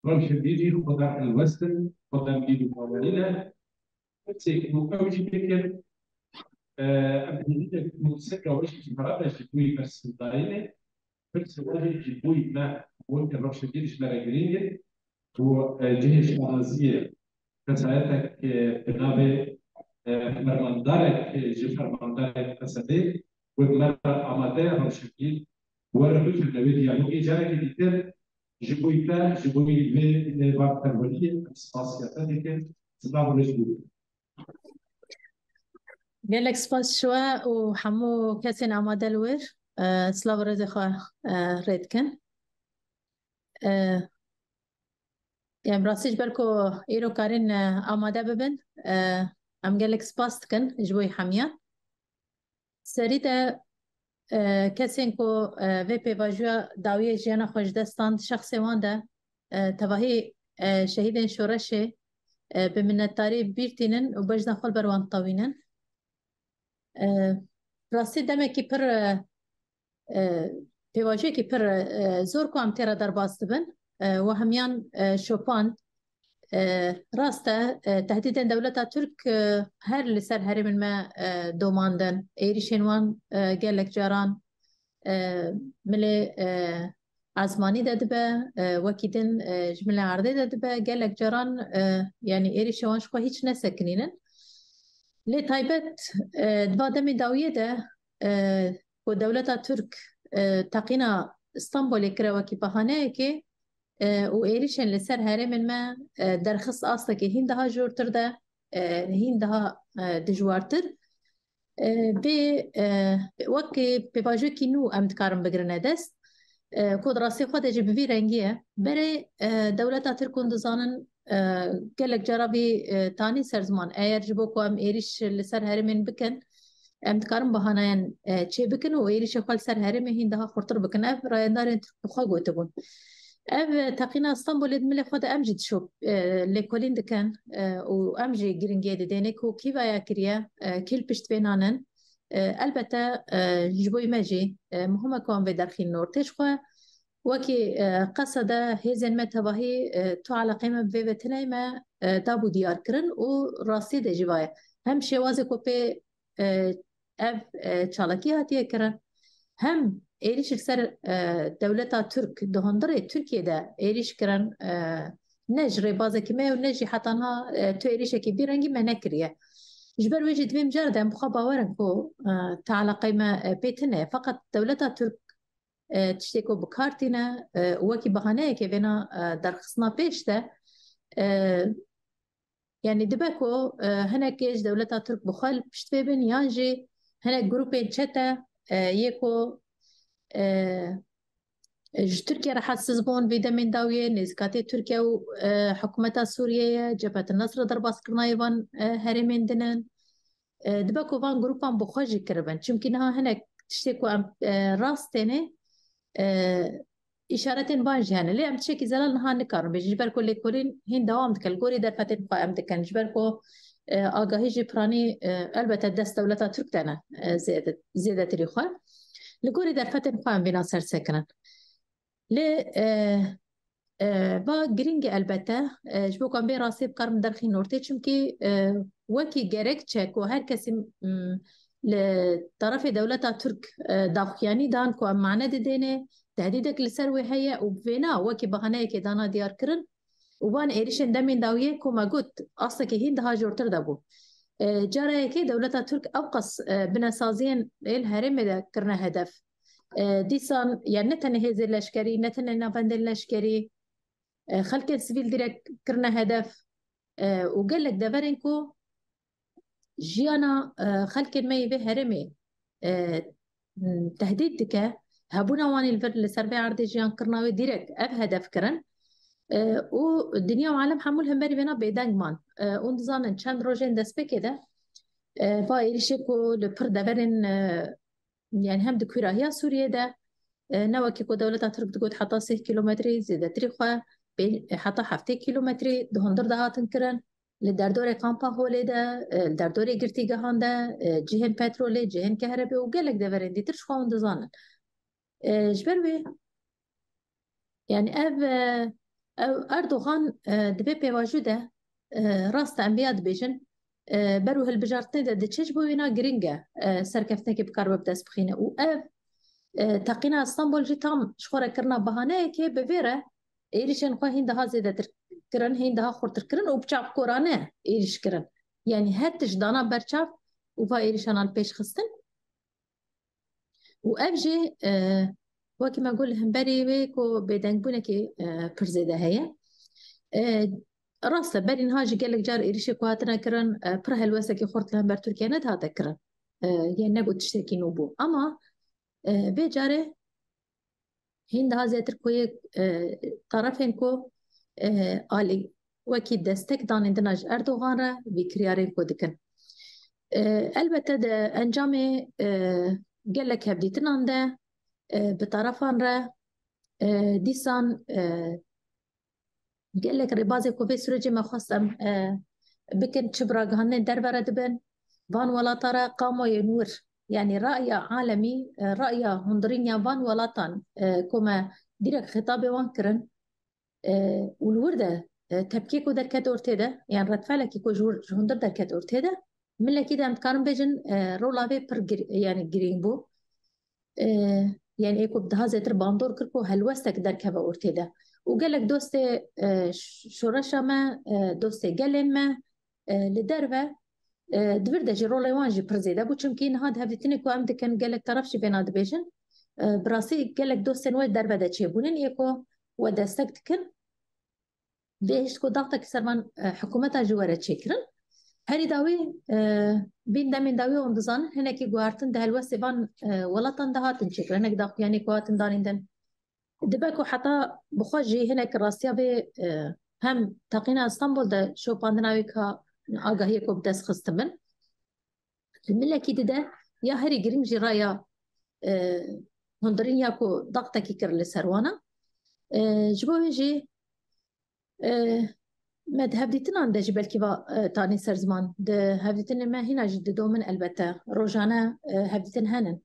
روشن بيجي خضر الوستن خضر بيجي فورمالينا تسيكو أو جي بيكر أبنية موسيقى وإيش في فرادة جيبوي بس داينة بس واجي جيبوي ما ممكن روشن بيجي ما رجلين وجهش نازية كسائتك بنابه فرماندارك فرماندارك كسائتك ومرة عمده روشن بيجي وربط النبي يعني إيجارة كتير جبوي في بعض الولية اسباسياتك سبعة ورجل قال لك سباس شوى وحمو كاسين عماد الوير سلاف رزخة ريدكن يعني براسيج بالكو إيرو كارين عماد ببن أم قال لك سباس كن جبوي حمية سريدة كاسين كو في بي باجوا داوية جيانا خوش دستان شخصي واندا تباهي شهيدين شورشي بمن التاريخ بيرتينن وبجنا خل بروان طوينن راستی دمه کی پر پیواژه کی پر زور کو ام تیرا در باست بن و همیان شوپان راسته تهديد دولة ترك هر لسر هرم ما دوماندن ايريشنوان قال لك جاران ملي عزماني ددبه وكيدن جمله عرضي ددبه قال لك جاران يعني ايريشوان شو هيك نسكنين لي تايبت دوا دمي داوية ده ودولة ترك تقينا اسطنبول كرا وكي بهانه كي وإيريشن لسر هرم ما درخص أصلا كي هندها جورتر ده هندها دجوارتر وكي بباجو كينو أمد كارم بقرنا دست كود راسي خود اجي بفي رنگيه بري دولة تركون دزانن قالك جربي تاني سر زمان اير جبوكو ام ايريش لسر هرمين بكن ام تكارم بهاناين چه بكن و ايريش خال سر هرمين هندها خورتر بكن اف رايندارين تركو قوتبون اف تقينا اسطنبول ادملي خود امجد شوب لكولين دكن و امجي جرينجي دينيك و كيفا يا كريا كل بشت بينانن البته جبوی ماجی مهمه کام به درخین نورتش خو وکی قصد هزن متباهی تو على قیمه به وتنای ما دابو دیار کرن و راستی ده جوای هم شوازه کو به اف چالاکی هاتیه کرن هم ایریش سر دولتا ترک دهاندره ترکیه ده ایریش کرن نجري بازه كمية ونجي حطنها تو ایریش کی بیرنگی منکریه جبر وجد بهم جردة مخبا ورنكو تعالى قيمة بيتنا فقط دولتها ترك تشتكو بكارتنا وكي بهانه كيفنا درخصنا بيشته يعني دبكو هنا كيش دولتها ترك بخال بشتبين يانجي هنا جروبين شتا يكو تركيا راح تسزبون في دمين داوية نزكاتي تركيا وحكومتها السورية جبهة النصر درباس كرنايفان هرمين دنن دبكو فان جروبان بخوجي كربن چونكي نها هناك تشتكو ام راستينه إشارة باج يعني ليه أم تشكي زلال نها نكارم بيجبر كل كورين هين دوام تكل جوري در فتن قائم تكن جبركو آگاهی جبراني البته دست دولتا ترك تنا زيادة تريخوان لجوري در فتن قائم بنا سر سكنن ل با گرینگ البته جبو کام بی راستی بکارم درخی نورتی چونکی وکی گرک چک و هر کسی لطرف دولتا ترک داخیانی دان کو ام معنی دینه تهدیدک لسر وهي وبفينا وكي بهانه كي دانا ديار كرن وبان ايريشن دمين داويه كوما قلت اصلا كي هند هاجور تردبو جارة كي دولتا ترك اوقص بنسازين الهرم دا كرنا هدف ديسان يعني نتنه هزي لشكري نتنه نافند لشكري خلق السبيل ديرك كرنا هدف وقال لك دافرينكو جيانا خلق المي به هرمي تهديد دكا هبونا واني الفر لسربي عرض جيان كرناوي ديرك اب هدف كرن والدنيا وعالم حمول همبري بنا بيدانجمان ونظان چند روجين دست بكده با إيريشيكو لبر دافرين يعني هم دكويرا هي سوريا ده نوكي كو دولة ترك تقول حتى 6 كيلومتري زيادة تريخوا حتى 7 كيلومتري دهندر دهاتن كرن لدردوري كامبا هولي ده لدردوري قرتيقهان ده جهن بترولي جهن كهربي وقالك دافرين دي ترش خواهن دزانن جبر بي يعني أردوغان دبي بواجوده راست أنبياء دبيجن برو هالبجارتني ده تشجبو بينا جرينجا سركفتني بكار بدس بخينة وأف تقينا اسطنبول جيتام شخورة كرنا بهانه كي بفيرة إيريشن خو هيندا زيادة تركرن هيندا خور تركرن وبشاف كورانه إيريش كرن يعني هاتش دانا برشاف وفا إيريشان البيش خستن وأفجي وكي ما أقول هم بري ويكو بدنبونة كي برزيدة هي راسته بري نهاجي قال لك جار إيريشي كواتنا كرن برها الوسا كي خورت لهم بر تركيا ند هذا كرن يعني نقول تشتركي نوبو أما بجاره هند زيتر كوي طرفين كو آلي وكي دستك دان اندناج أردوغان را بكريارين كو دكن البته ده انجامي قال لك هبديتنا ده بطرفان را ديسان قال لك ربازي كو في سرجي ما خصم بكن تشبراغ هن دربرة دبن فان ولا ترى قاموا ينور يعني رأي عالمي رأي هندرينيا فان ولا تان كما ديرك خطابي وانكرن والوردة تبكيكو دركات أورتيدا يعني رد فعلك يكو هندر دركات أورتيدا من كده امتكارن بيجن رولا في يعني جرينبو يعني ايكو بدها زيتر باندور كركو هلوستك دركبه أورتيدا وقال لك دوستي شورشا ما دوستي قالين ما لدربه دبرده جي رولا وانجي برزيدا بو چمكين هاد هفتني كو امد كان قال لك طرفش بيناد بيجن براسي قال لك دوستن وين دربه دا تشيبونن ايكو ودستكتكن ليش كو ضغطك سرمان حكومتها جوارة تشكرن هني داوي بين دامين داوي وندزان هناكي جوارتن ده الوسي بان ولطن ده هاتن تشكر هناك داخل يعني كواتن دارين دن دباكو حتى بخوجي هناك راسيا بي هم تقينا اسطنبول ده شو باندناوي كا آگاه هيكو بدس خستمن الملا كي ده يا هري جرين جرايا هندرين ياكو ضغطك يكر لسروانا جبو يجي ما هفديتنا عند جبل كيفا تاني سر زمان ده هفديتنا ما هنا جد دومن البته روجانا هفديتن هنن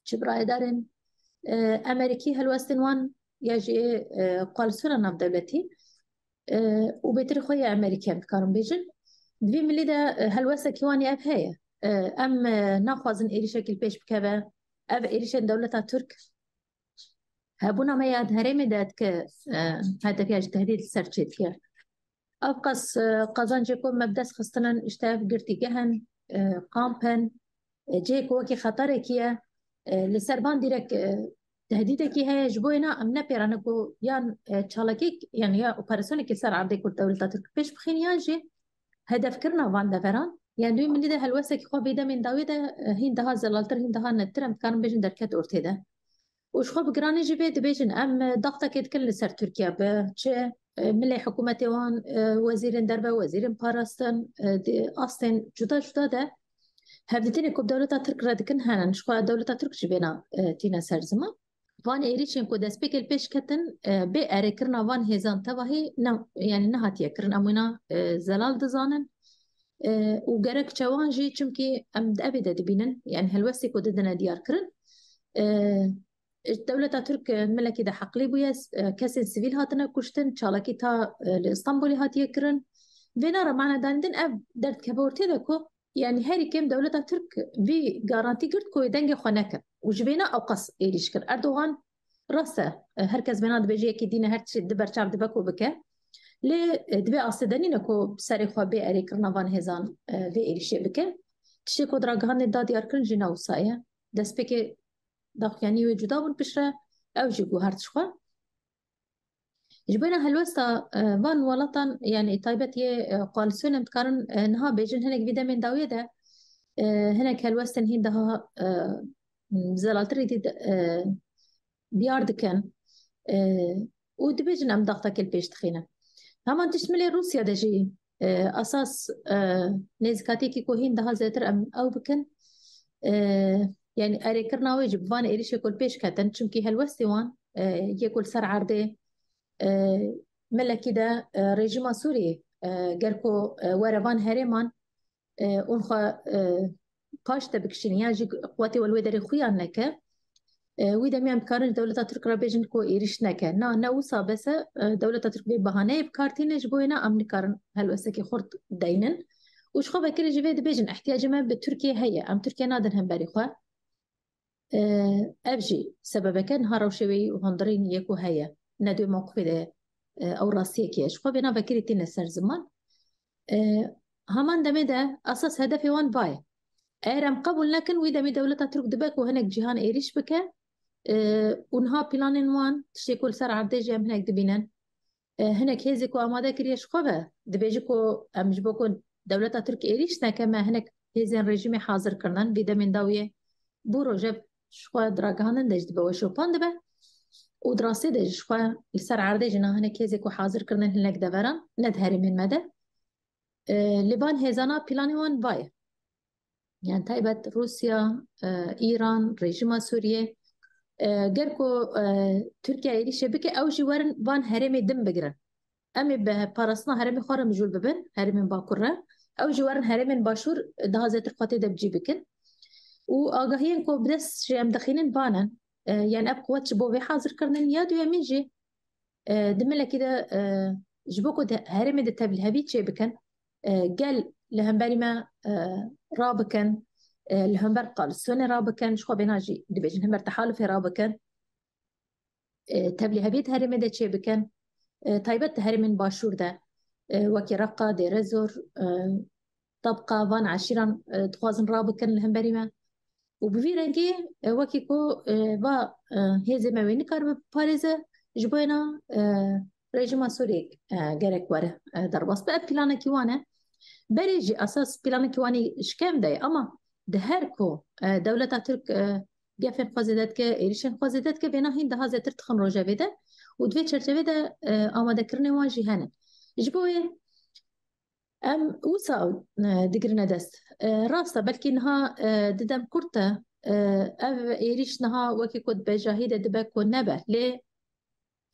شبرا دارن أمريكي هالوستن وان يجي قال سنة نف دولتي وبيتر خويا أمريكان كارم بيجن دبي ملي ده هالوسا كيواني أب هي أم ناخوازن إيري شكل بيش بكبا أب إيريشن دولة ترك هابونا ما ياد هرمي داد ك هذا فيها تهديد السرچيت كير أبقص قزانجكم مبدس خستنن اشتاف قرتي جهن قامبن جيك وكي خطركيا لسربان ديرك تهديدك هي جبوينا أم نبيرانكو يان تشالكيك يعني يا أوبراسيونك سر عبدك الدولة ترك بيش بخين ياجي هدف كرنا وان دفران يعني دوي من لده هالوسك خو بيدا من داويدا هين دها زلالتر هين دها نترم كان بيجن دركات أورتيدا وش خو بقراني جبيت بيجن أم ضغطك يتكل لسر تركيا بچه ملي حكومتي وان وزيرين دربه وزيرين باراستن أصلا جدا جدا ده هبدتني كوب دولة ترك ردكن هنن شخوا دولة ترك جبنا تينا سرزما وان إيريشين كود سبيك البيش كتن بأري كرنا وان هزان تباهي يعني نهاتيا كرن أمونا زلال دزانن وقرق چوان جي چمكي أمد أبدا دبينن يعني هلوسي كود دنا ديار كرن الدولة ترك ملكي ده حقلي بياس كاسين سيفيل هاتنا كشتن چالكي تا لإسطنبولي هاتيا كرن بينارا معنا داندن أب درد كبورتي دكو يعني هاري كم دولة ترك في جارانتي قرد كوي دنجي خناكا وجبينا أو قص إيريشكر أردوغان راسه هركز بينات بيجي كدينا هرتش دبر شعب دبكو بكا لي دبي أصدني نكو بساري خوا بي أري كرنافان هزان في إيريشي بكا تشي كود راقهان الدادي أركن جينا وصايا دس بكي داخ يعني وجوداون بشرة أو جيكو هرتش خوا جبنا هالوستا فان ولطن يعني طيبتي قال سنة متكارن نها بيجن هناك فيدا من داوية ده هناك هالوستن هين دها زلالتري دي ديار دكان ودبيجن أم ضغطك البيش تخينة همان تشملي روسيا دجي أساس نيزكاتي كيكو هين دها زيتر أم أو بكن يعني أري كرنا ويجب فان إيريش يكول بيش كاتن چمكي هالوستي وان يكول سر عرضي ملا كده رژیم سوری گرکو وربان هرمان اونخا پاش تبکشنیا جی قوتی والودری خویان نکه وإذا ميام كارن دولة ترك رابيجن كو إيريش نكا نا وصا بس دولة ترك ببهانة بكارتين جبوينا أمن كارن هل وسكي خورت دينن وش خو بكري جبيد بيجن احتياج ما بتركيا هي أم تركيا نادن هم باريخوا أبجي سبب كان هاروشوي وهندرين يكو هي ندو موقف ده أو راسية كيش خو بنا بكري تين سر زمان همان دمدا أساس هدفي وان باي أيرم قبل لكن وإذا مي دولة ترك دبك وهناك جهان إيريش بك ونها بلانين وان تشتي كل سر عدي جام هناك دبينن هناك هيزيكو أمادا كريش خبا دبيجيكو أمجبوكو دولة ترك إيريش كما هناك هيزين رجيمي حاضر كرنان بيدا من داوية بورو جاب شخوا دراغانن داج دبا وشوبان دبا ودراسي داج شخوا لسر عردي جنا هناك هيزيكو حاضر كرنان هناك دبران ندهري من مدى لبان هيزانا بلاني وان باي يعني تايبت روسيا إيران رجيم سوريا جركو تركيا يدي شبكة أو جوارن بان هرمي دم بجرن أمي ببارسنا هرمي خارم جول ببن هرمي باكورة أو جوارن هرمي باشور ده زيت القاتي ده بجي بكن وآجاهين كو بدس جام دخينين بانن يعني أب قوات جبو في حاضر كرنن يادو يمين جي دملا كده جبوكو ده هرمي ده تبل هبيت شي بكن قال لهم بالي ما رابكن لهم برقال السنة رابكن شخو بيناجي دبيجن هم تحالف رابكن تبلي هبيت هرمي ده شي بكن تايبت هرمين باشور ده وكي رقا دي رزور طبقة فان عشيران تخوازن رابكن لهم بالي ما وبفي رنجي وكي كو با هيزي ما وين كار باريزة جبوينا ريجما سوريك جرك وره درباس بقى بلانا كيوانا بريجي أساس بلان كواني شكام داي أما دهركو دولة ترك جافن خزيدتك إيريشن خزيدتك بينا هين ده زيتر تخن روجا بيدا ودفي تشرجة بيدا أما ذكرني واجي هنا جبوي أم وصاو دقرنا دست راستا بلكي إنها ددم كورتا أب إيريش نها وكي كود بجاهيدة دبك ونبه ليه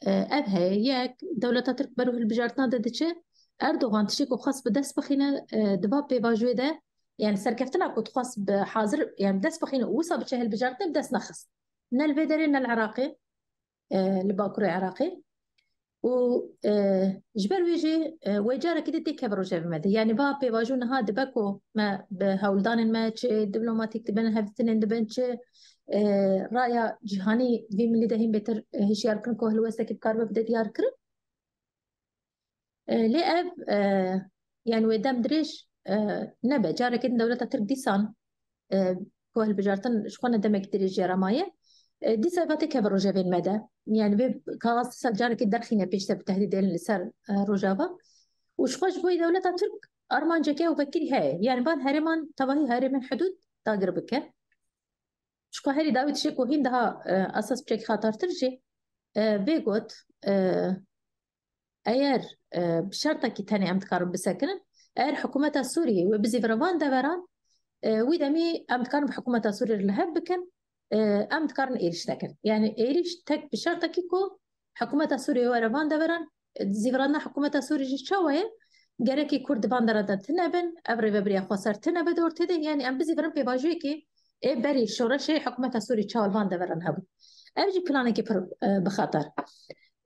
أبها ياك دولة ترك بروه البجارتنا ددتشه أردوغان تشيكو خاص بدس بخينا دباب بيباجوي ده يعني سركفتنا كنت خاص بحاضر يعني بدس بخينا وصا بتشهل بجارتنا بدس نخص من الفيدرين العراقي لباكوري عراقي و جبر ويجي ويجارة كده دي كبرو جاب ماذا يعني باب بيباجونا هاد بكو ما بهولدان ما دبلوماتيك تبين هفتنين دبنش رأي جهاني في من اللي دهين بيتر هش ياركن كوه الوسط كيف كارب بدأ ياركن لأب يعني ودام دريش نبى جارة كده دولة ترك ديسان كوه البجارتن شخونا دمك دريش جارة مايا دي سباتي كبر رجابين مدى يعني بيب كاس سال جارة كده درخينا بيشتى بتهديد اللي صار رجابة وشخوش بوي دولة ترك أرمان جاكي وفكري هاي يعني بان هرمان تباهي هرمان حدود تاقر بك شكو هاري داوي تشيكو هين دها أساس بشيك خاطر ترجي بيقوت أير بشرطة كي تاني أمتكارم بسكن أير حكومة سوريا وبزي فرمان دبران وإذا مي أمتكارم بحكومة سوريا اللهب بكن أمتكارن إيرش تكن يعني إيرش تك بشرطة كيكو حكومة سوريا ورفان دبران زيفرانا حكومة سوريا شوية جركي كرد باندرا تنبن أبري ببري خسر تنبد دور تدين يعني أم بزي فرن بباجيكي إيه بري شورشي حكومة سوريا شوال فان دبران هبو أبجي بلانكي بخاطر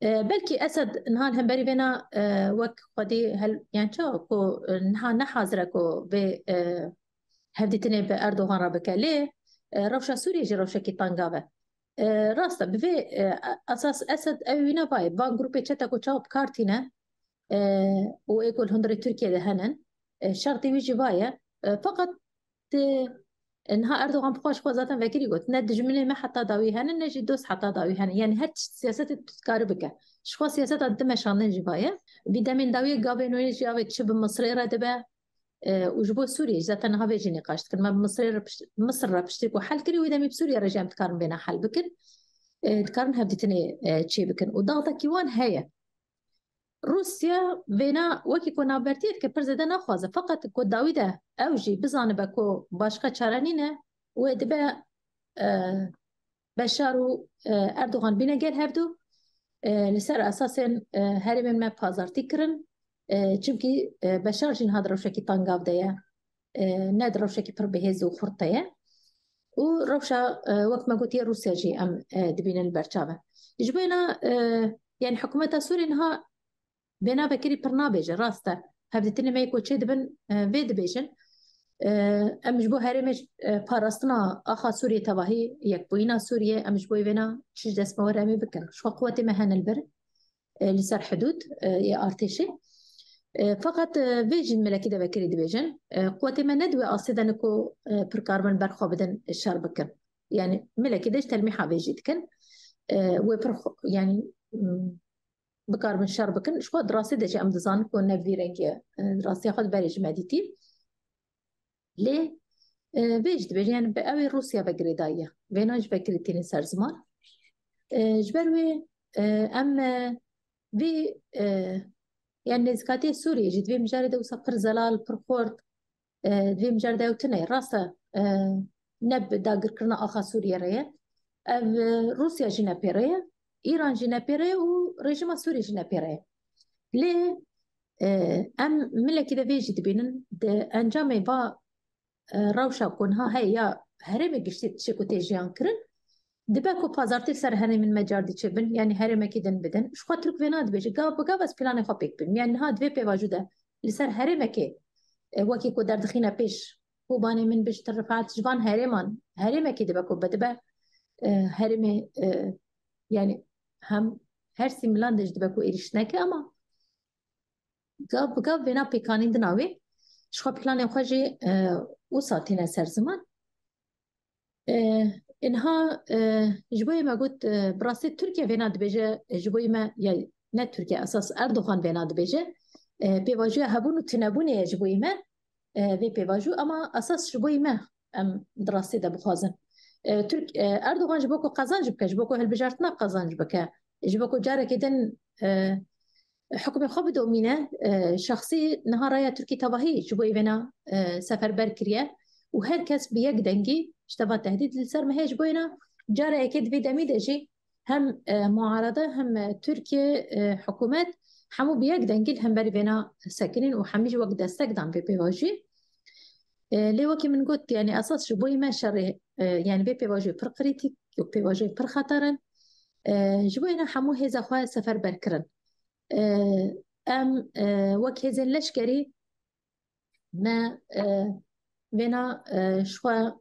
بلكي أسد نهان هم بري بنا وك قدي هل يعني شو كو نهان نحازركو ب هفديتني بأردوغان رابكا ليه روشا سوريا جي روشا كي طنقابة راستا بفي أساس أسد أوينا باي بان جروبي تشتا كو تشاوب كارتينا ويقول هندري تركيا دهنن شرطي ويجي بايا فقط انها اردوغان بخوش خوزاتن فكري قلت ندج مني ما حتى داوي هن نجي دوس حتى داوي هن يعني هاد سياسات تتكاربك شخو سياسات انتما شانن جبايا بيدا من داوي قابل نوي جاوي تشب مصري ردبا وجبو سوريا ذات انها بيجي نقاش كلمه مصر بشتركوا حل كري واذا مي بسوريا رجع تكارن بين حل بكن تكارن هبدتني تشي بكن وضغطه كيوان هي روسيا بينا وكي كنا برتيت كبرزدان أخوازة فقط كو داويدة أوجي بزانبا كو باشقة شارانينة ودبا بشارو أردوغان بينا جيل هبدو لسر أساس هاري من ما بازار تكرن چونكي بشار جين هاد روشاكي طنقاف دايا ناد روشاكي پر بهزو خورتايا وروشة وقت ما قلت روسيا جي أم دبين البرشامة جبينا يعني حكومة سوريا إنها بينا بكري برنامج راسته هبدتني ما يكون شيء دبن فيد بيجن أمش بو هرمج باراستنا أخا سوريا تباهي يكبوينا سوريا أمش بو بينا شش دس مورامي بكن شو قوتي مهن البر لسر حدود يا ارتشي فقط فيجن ملكي ده بكري دبيجن قوتي ما ندوي أصيدا نكو بركاربن برخو بدن الشر بكن يعني ملكي ديش تلميحة فيجي كن وبرخ يعني بكار من شر بكن شو دراسة دجي أم دزان كون فيرنجيا دراسة خد بريج ماديتي ليه بيج دبيج يعني بأوي روسيا بقريداية بيناج بقريتين سر زمان جبروي أما في يعني نزكاتي سوريا جد في مجرد وسقر زلال برخورد في مجرد وتني راسة نب داقر كرنا أخا سوريا ريا روسيا جينا بيريا إيران جينا بيريا ورجيم سوريا جينا بيريا ليه أم ملا كده فيجي تبينن أنجامي با روشا كونها هيا هرمي قشتي شكو تيجيان كرن دباكو بازارتي سر هرمي من مجار دي تشبن يعني هرمي كيدن بدن شو خاطرك فيناد بيجي قاب بس بلاني خبيك بن يعني هاد في بواجوده لسر هرمي كي وكي كو دار دخينا بيش هو باني من بيش ترفعت جبان هرمي كي دباكو بدبا هرمي يعني هم هرسي ملان دج دباكو إيرشناكي أما قاب بنا بيكانين دناوي شخو بلاني خواجي وصاتينا سر زمان إنها جبوي ما قلت براسي تركيا فيناد بيجا جبوي ما يعني نت تركيا أساس أردوغان فيناد بيجا بيواجو هبونو تنابوني جبوي ما في بيواجو أما أساس جبوي ما أم دراسي ده بخازن ترك أردوغان جبوكو قازان جبكا جبوكو هالبجارتنا قازان جبكا جبوكو جارة كدن حكم خب دومينه شخصي نهاريا تركي تباهي جبوي بنا سفر بركريا وهر كس بيك دنجي اشتبه تهديد للسر ما هيش بوينا جارة أكيد في دمي دجي هم معارضة هم تركيا حكومات حمو بيك دنجي هم بري بنا ساكنين وحميج وقت دستقدام بيواجي لوكي من قلت يعني أساس جبوي ما شر يعني بيواجي برقريتي وبيواجي برخطرا جبوينا حمو هيزا خواه سفر بركرن أم وك هزن لشكري ما بنا شوا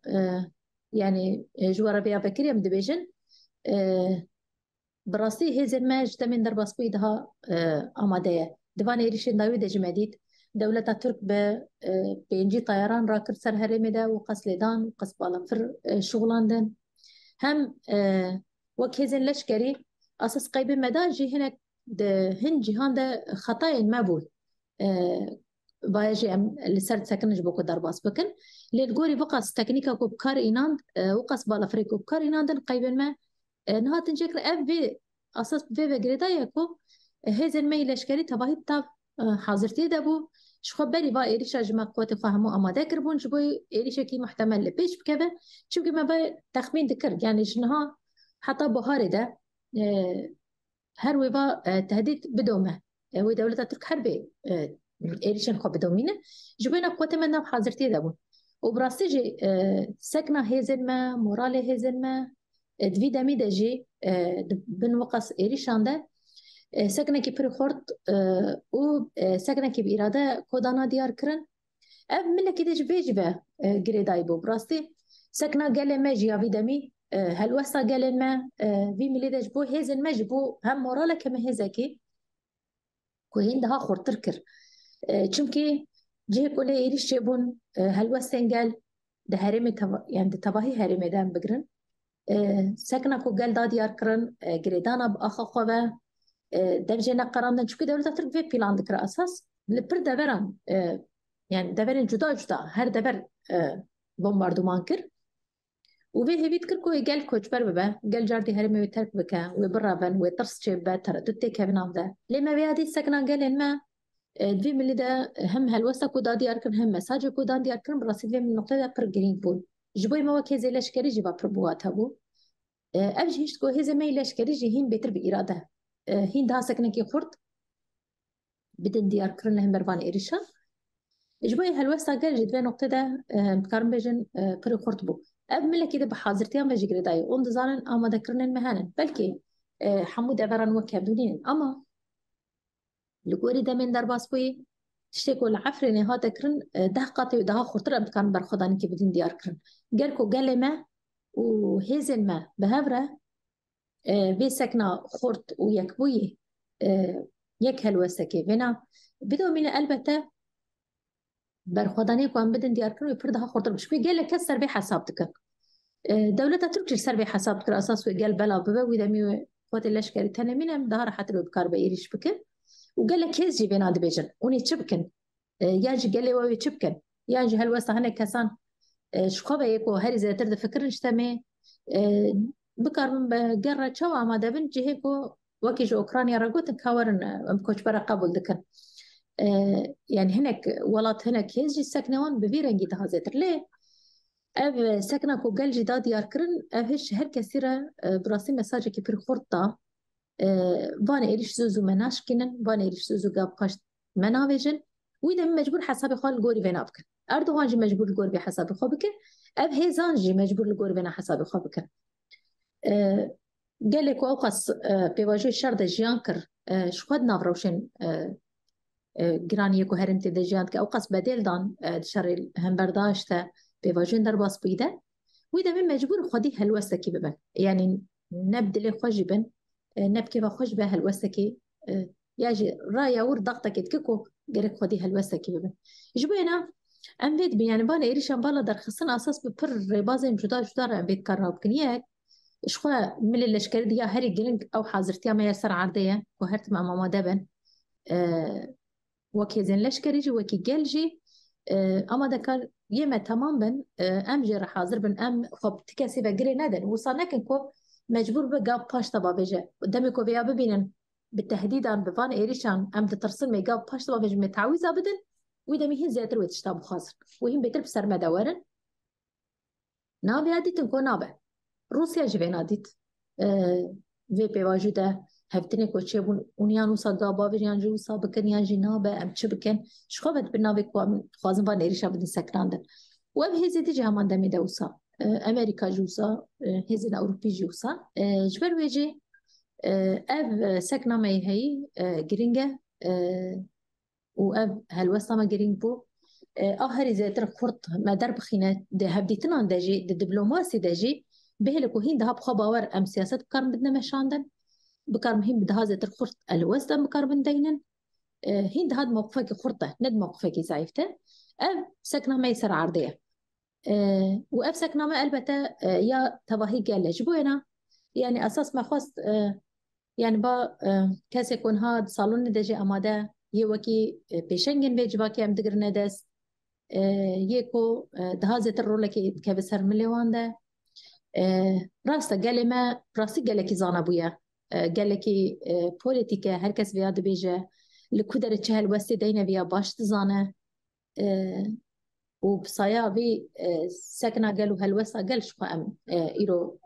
يعني جوارا بيا بكري أم دبيجن براسي هزن ما جتمن در باسبوي دها آماده دوان إيريشن داوي دج مديد دولة ترك بينجي طيران راكر سر هرمي دا وقس لدان وقس بالافر شغلاندن هم وك هزن لشكري أساس قيب مدى جي هناك هن جهان ده خطايا ما بول بايجي ام لسرد سكنج بوكو درباس بكن للجوري بقص تكنيكا كوبكار إيناند وقص بالافريق كوبكار إيناند قيب ما نهات نجكر اف في اساس في جريدا يكو هزن مي لشكري تباهي تاب حاضرتي دبو شخو بالي با إيريشا جمع قوات فهمو أما ذاكر بون جبوي إيريشا كي محتمل لبيش بكذا شو ما با تخمين ذكر يعني جنها حتى بهاري ده هر ويبا تهديد بدومه ودولة ترك حربي إيريشن خو بدومينه جبنا قوات منا حاضرتي دبو وبراستيجي سكنة هزن ما مورالي هزن ما دوی دمی دجی بن وقص ایریشان ده سکنه کی پر خورد و سکنه کی بیراده کودانا دیار کرن اف ملکی دج بیج به گریدای بو براستی سکنه گله ما جیاوی دمی هلوستا گله ما وی ملی دج بو هزن مجبو هم موراله کم هزکی کوین ده خورتر کر چونکی جه کله ایریش بون هلوستن گل ده هرم يعني ده تباهي هرم دام بگرن سكنة كوجل داد ياركرن جريدانا بأخا خواه درجة قراندن چونك دولة ترك في بلان ذكر أساس لبر دبرن يعني دبرن جدا هر دبر بومباردومان كر وفي هبيت كر كوي قال كوجبر ببا قال جاردي هرمي وترك بكا وبرابن وترس شبا تردد كابنام ده لما بيادي السكنة قال إنما دوی ملی ده هم هلوسا کودان دیار کن هم مساج کودان دیار کن براسید وی من نقطه ده پر گرین بون جبوی ما وکی زیلش کری جبا پر بوات هبو أبج هيش تقول هذا ما يلاش كريجي هين بيتر بإرادة هين ده سكنة كي خرط بدن ديار كرن لهم بربان إيريشا إجباي هالوسط قال جد بين نقطة ده بكارم بيجن بري خرط بو ملكي ده بحاضرتيان بجي قرداي وندزانن أما ذكرنا المهانا بلكي حمود أبران وكابدونين أما لقوري ده من درباس بوي تشتكوا العفرين ها ذكرن ده قاطي ده خطر أمكان برخضان كي بدين ديار كرن قالكو قال ما وهزن ما بهبرة في سكنة خرط ويكبوي يك هلوسكي فينا بدو من البته برخداني كون بدن ديار كرو يفرضها خرط مش في قال لك كسر بحسابتك دولة تركي سر بحسابتك أساس وقال بلا بابا وإذا مي قوات الأشكال تاني من دهار حتى لو بكار بيريش بكن وقال لك يزي بين هذا بيجن وني تشبكن ياجي قال لي وي تشبكن ياجي هلوسة هنا كسان شقبة يكو هاري زي ترد فكر اجتماعي بكار من بقرة شوا ما دبن جهيكو وكيج أوكرانيا رجوت كورن أمكوش برا قبل ذكر يعني هناك ولات هناك يجي سكنون بفيرنجي تهازتر ليه أب سكنة كوجل جداد ياركرن أبهش هر كثيرة براسي مساجة كبير خرطة بانه إيش زوزو مناش كنن بانه إيش زوزو قاب قاشت مناوجن وإذا مجبور حساب خال الجوري بين أبكن أردوغان جي مجبور الجوري بحساب خابك أب هيزان جي مجبور الجوري بين حساب خابك قال لك أوقس بيواجه الشرط جيانكر شو قد نافروشن گرانی کو هرم تی دجیان که اوقاس بدل دان شر هم برداشته بواجن در باس بیده ویده من مجبور خودی هلوسکی ببن يعني نبدل خوش بن نبكي بخوش به هلوسکی يجي رايا ور ضغطك تككو غير خودي هلوسکی ببن جبينا ام بيت يعني بانا يريشان بالا در خصن اساس بفر بازم جدا جدا بيت كارنا بكنيات شخوا من الاشكال دي هري جلنج او حاضرتي ما يسر عرضيه وهرت مع ماما دبن وكي زين لشكريجي وكي جلجي اما دكار يما تمام بن ام جرى حاضر بن ام خب تكاسي بقري ندن وصلنا كنكو مجبور بقى باش طبا بيجا قدامكو بيا ببينن بالتهديد عن بفان ايريشان ام تترسل مي قاب باش طبا بيجا متعويزه بدن وإذا مهين زيادر ويتشتاب خاصر وهم بيتر بسر مدورن نابي هادي تنكو نابه روسيا جبين ناديت في بي واجده هفتني كوتشي ونيان وصا قابا بيجان جو وصا بكن يان جنابه ام تشبكن شخوبت بالنابي كو خوازن بان ايريشا بدن سكراندن واب هزي تجي همان دمي دوسا امريكا جوسا هزين اوروبي جوسا جبر ويجي اب سكنا مي هي جرينجا واب هالوسطة ما جرينج بو آخر زيتر خرط ما درب خينات ده هبديتنا داجي ده دبلوماسي داجي بهلك وهين ده بخا باور ام سياسات بكار بدنا مشاندن بكار مهم بده زيتر خرط الوسطة بكار بندينن هين ده هاد موقفك خرطة ند موقفك زعيفته اب سكنا ما يسر عرضية واب سكنا ما البته يا تباهي قال جبونا يعني اساس ما خواست يعني با كاس يكون هاد صالون داجي اماده يوكي بيشنجن بيجباكي ام دقر ندس يكو دهازت الرولكي كبسر مليوان ده راستا قال ما راسي قال لك زانا بويا قال لك بوليتيكا هركس بياد بيجا لكودر تشهل وسي دينا بيا باش تزانا وبصايا بي سكنا قالوا هالوسا قال شو ام ايرو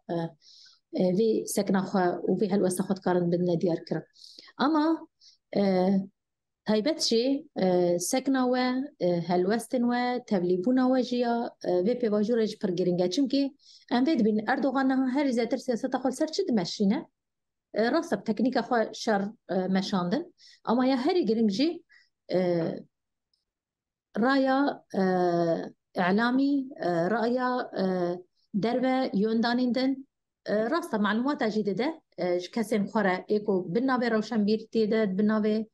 في سكنا خا وفي هالوسا خد قارن بدنا ديار كرا اما هايبتشي سكنا و هالوستن و تبليبونا وجيا في بواجورج برجرينجا چمكي ام بيد بين اردوغان هر زياتر سياسة خل سر چد مشينه راسا بتكنيكا خو شر مشاندن اما يا هري جرينجي رايا اعلامي رايا دربه يوندانيندن راسا معلومات جديده كسن خورا ايكو بالنابه روشن بيرتي ده بالنابه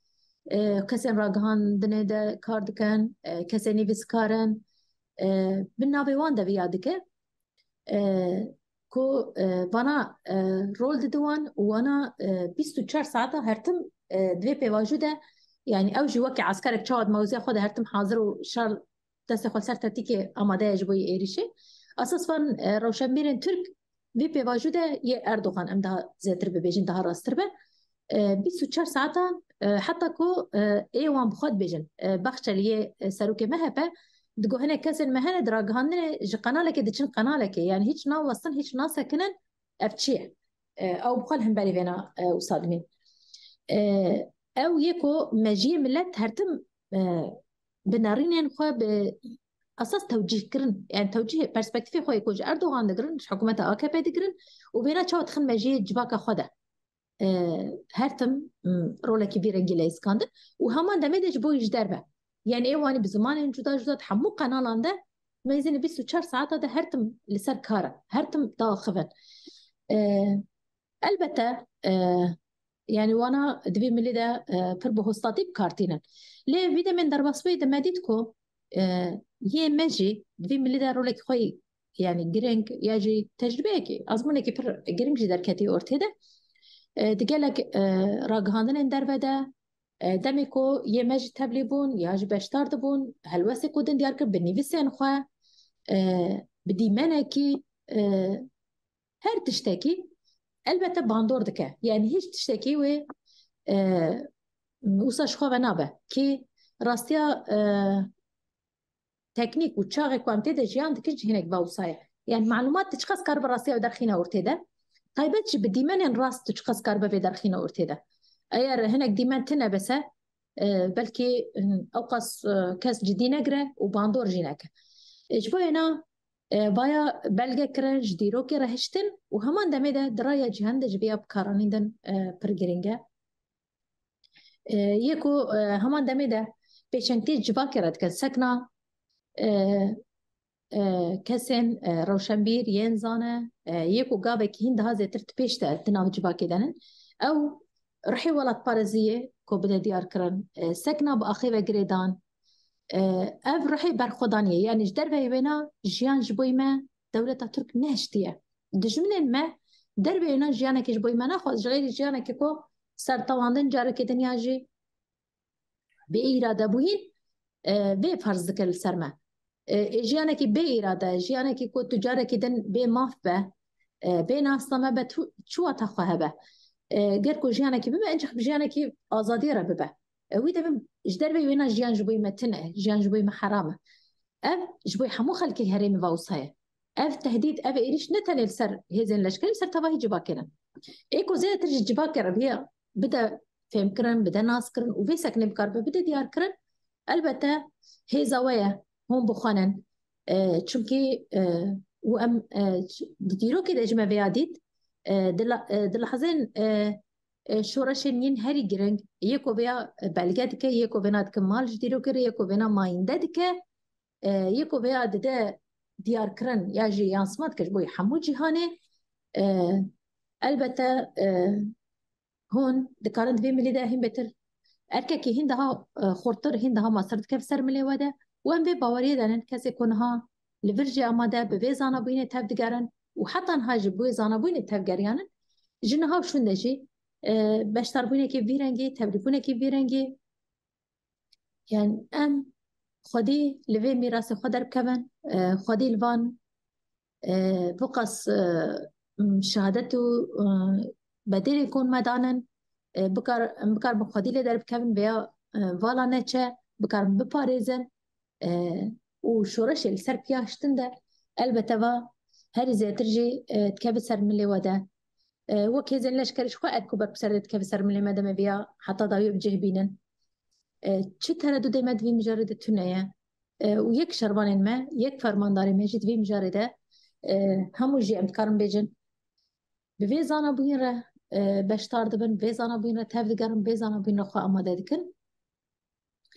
كسن راجهان دنيدا كاردكان كسن نيفس كارن بالنابه وان ده بيادك كو بنا رول ددوان وانا 24 ساعه هرتم دوي بواجوده يعني اوجي وكي عسكرك تشاود موزي خود هرتم حاضر وشار تسخل سر ترتيكي اماده يجبوي ايريشي اساس فان روشنبيرن ترك في بواجوده ي اردوغان ام ده زيتر ببيجن ده راستر به 24 ساعه حتى كو ايوان بخود بيجن بخشليه سروكي مهبه دقو هنا كسر مهنة دراجهن ج قنالك دتشن قنالك يعني هيك نا وصلن هيك نا سكنن أبتشيع أو بقولهم بالي فينا وصادمين أو يكو مجيء ملت هرتم بنارين خو اساس توجيه كرن يعني توجيه برسبكتيف خوي كوج اردوغان دگرن حكومت AKP دگرن وبينا تشوت خن مجي جواكا خدا هرتم رولا كبيره انجليز كاندن وهمان دمدج بو يجدربه يعني ايواني بزمان جدا جدا تحمو قنالان ده ما يزين 24 ساعه ده هرتم لسر كاره هرتم داخفن البته يعني وانا دبي ملي ده بربو هستاتي بكارتينا ليه فيدا من درباسوي ده مديتكو يه مجي دبي ملي ده رولك خوي يعني جرينج يجي تجربيكي أزمونك بر جرينج جدار كتي أورتيدا دقالك راقهاندن در بدا دميكو يمج تبليبون ياج باشتار دبون هلوسي قدن ديار كر بنيفسين خواه بدي منكي هر تشتكي البته باندور دكه يعني هیچ تشتكي و وساش خواه نابه كي راستيا تكنيك وتشاغي كوامتي ده جيان دكج هناك باوصايا يعني معلومات تشخص كارب راستيا ودرخينا أورتيدا طيبتش بديمان راس تشخص كاربا في درخينا أورتيدا أيار هناك ديمان تنا بس بلكي أوقس كاس جدي نقرة وباندور جيناك إجبو هنا بايا بلغة كرن جديرو كي رهشتن وهمان دميدا درايا جهند جبيا بكارانيدن برجرينجا يكو همان دميدا بيشنتي جباكرت كسكنا كسن روشنبير ينزانه يكو قابك هند هذا ترت بيشتا تنام جباكي دنن أو رحي ولد بارزية كو بدا ديار كرن سكنا بأخيبة جريدان أف رحي برخدانية يعني جدر بينا جيان جبوي ما دولة ترك نهشتية دجمن ما در بينا جيانك جبوي ما ناخذ غير جيانك كو سر طواندن جارك دنيا جي بإيرادة بوين بفرض ذكر السرمة جيانك بإرادة جيانك كو تجارك دن بماف به بناس ما بتو شو تخوها به غيركو جيانك بما انجح بجيانك آزادي را ببه ويدا جدر بينا جيان جبوي متنه جيان جبوي محرامه اف جبوي حمو خلكي هريم واوصايا اف تهديد اف ايريش نتن السر هيزن لشكل سر تباهي جباكرن ايكو زي ترجي جباكر بيا بدا فهم كرن بدا ناس كرن وفي سكن بكاربه بدا ديار كرن البته هي زوايا هون بخانن چونكي وام ديرو كده جمع بياديد دل حزين شورشين ين هري جرنج يكو بيا بلغتك يكو بينا كمال جديرو كده يكو بينا ماينددك يكو بيا ده ديار كرن ياجي يانسمات كجبوي حمو جهاني البته هون دكارند بي ملي ده هم بتر ارككي هندها خورتر هندها مصرت كيف سر ملي وده وان بي باوري دانن كسي كونها لفرجي اماده ببي زانا بوين تبدگرن وحتى انها جبوي زانا بوين تبگريانن جنها وشون دجي بشتر بوين كي بيرنگي تبليبون كي بيرنگي يعني ام خدي لفي ميراث خدر بكبن خدي الفان بقص شهادته بدل يكون مدانن بکار بخودی در بکن بیا والا نچه بکار بپاريزن و شورش السر پیاشتن ده البته و هر زیترجی تکب سر ملی وده وكيزن ليش كريش خو أكو بسرد كيف سر ملي مدام بيا حتى ضايو بجه بينن چه تردد ديمد في مجرد التنية ويك شربان ما يك فرمان داري ماجد في مجرده همو جي امتكارم بيجن بفي زانا بوين ره بشتار دبن بي زانا بوين ره تاف دقارم بي زانا بوين ره خو أماده دكن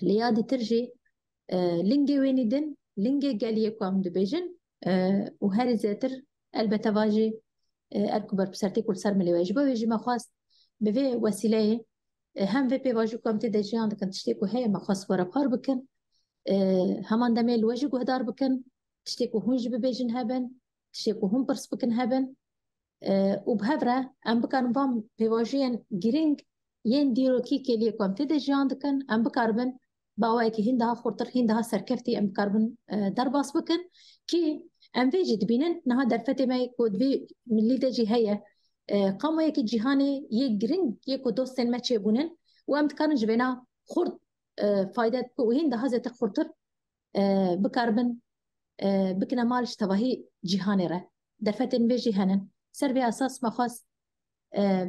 ليادي ترجي لنجي ويني دن لنجي قال يكو عم دبيجن وهاري زيتر البته واجي أركبر بسرتي كل سر ملي واجبه ويجي ما خواست بفي وسيلة هم في واجو كم تدجي عندك تشتكو هي ما خواست ورا بار بكن همان دمي الواجو قهدار بكن تشتكو هون جب بيجن هبن تشتكو هون برس بكن هبن وبهبرة أم بكان بام بواجين جرينج ين ديرو كي كلي كم تدجي عندك أم بكاربن باواكي هندها خورتر هندها سركفتي أم بكاربن درباس بكن كي أم في جد بينن نها درفتي ما يكود في ملي دجي هي قاموا يكي جهاني يجرين يكو دوستن ما تشيبونن وأم تكارن جبنا خورد فايدة وهين ده هذا تخورتر بكاربن بكنا مالش تباهي جهاني ره درفتن بيجي هنن سر بي أساس ما خاص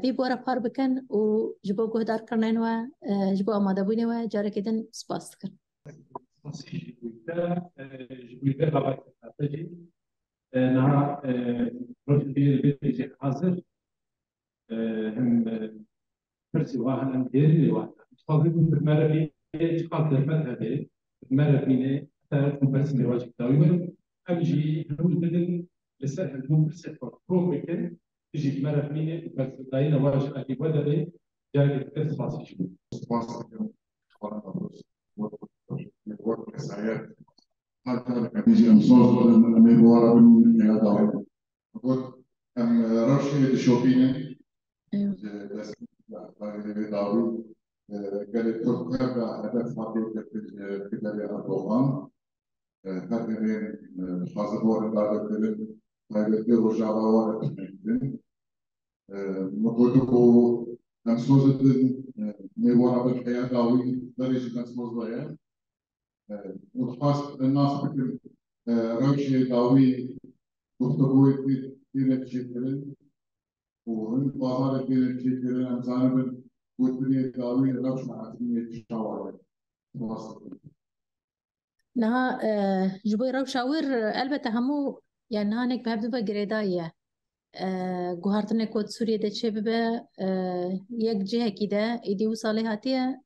في بورا بار بكن وجبو قهدار كرنين و جبو أماده بوني و جارة كدن سباس كن ده جبريل رابط استراتيجي نها بروجكت بيجي حاضر هم فرسي واحد هم ديري واحد تفضل بالمرة تقدر هذه المرة بينه تعرف بس الواجب دائما أمشي نقول بدل لسه نقول بس بروفيكن تجي المرة بينه بس دائما واجب أكيد وده جاي كتير فاصل يجي امصوص ولا ميبورا من هذا قلت ام رشي شوبينه بس داوي قال تركب هدف حقيقي في كتاب اردوغان هذين حاضرون بعد ذلك هيديروا جعبه مقولته امصوص ميبورا بالحياه داوي درجه امصوص ضيان وخاص الناس بكل روشي داوي گفتگوی دین چیکرین و این بازار دین چیکرین امزان بن گفتگوی داوی روش معصومی شوارد واسطه نها جبوي رو شاور البته همو يعني هانك بهبدو بقريداية جوهرتنا كود سوريا ده شيء ببا يك جهة كده إيدي وصالي هاتية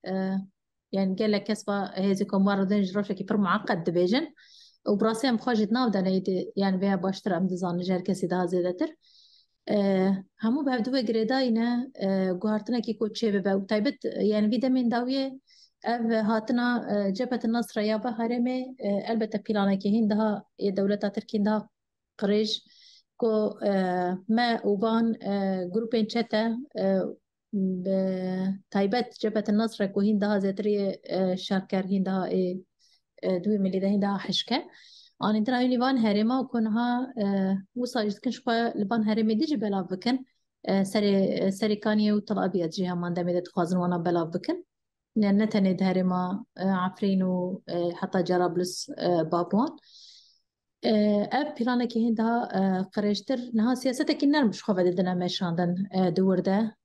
يعني قال لك كسبة هذي كمبارة دنج روشة كبر معقد دبيجن وبراسي هم خواجت ناو دانا يدي يعني بها باشتر ام دزان جهر كسي ده زيادتر همو بهبدو بقريداينا جوهرتنا كي كود شيء ببا وطيبت يعني بيدا من داوية هاتنا جبهة النصر يابا هرمي البته بيلانا كي هندها دولتا تركين ده قريج كو ما وبان جروبين شتا تايبت جبهة النصر كو هندها زتري شاركر هندها دوي ملي ده هندها حشكة أنا ترى يونيفان هرما وكونها وصاجت كن شوية لبان هرمي ديجي بلا بكن سري كانية وطلع أبيض جهة ما دام إذا تخازن وانا بلا بكن نتني هرما عفرين وحتى جرابلس بابوان اب بلانا كي هندا قريشتر نها سياستك النار مش خفض دنا مشاندن دور ده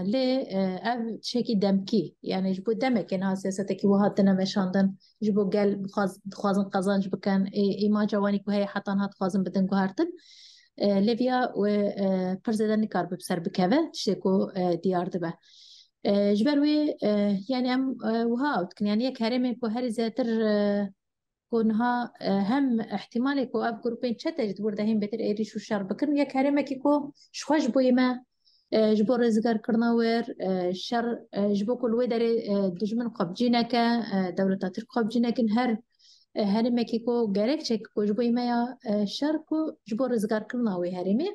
لي اب شكي دمكي يعني جبو دمك انها سياستك وهات دنا مشاندن جبو قال بخازن قزان جبو كان ما جواني وهي حتى انها تخازن بدن قهرتن ليبيا و برزدان كارب بسر بكذا تشيكو ديار دبه جبروي يعني ام وها وتكن يعني كهرمي كو هري زاتر كونها هم احتمال يكو اب جروبين شتى جبور دهين بتر ايريش وشار بكن يا كهرمي كيكو شخوش بويما جبور رزقار كرناوير شر جبو كل ويدري دجمن قبجينك دولة تاتر قبجينك هر هرمي كيكو جارك شك كو جبويما يا شر كو جبور رزقار كرناوي هرمي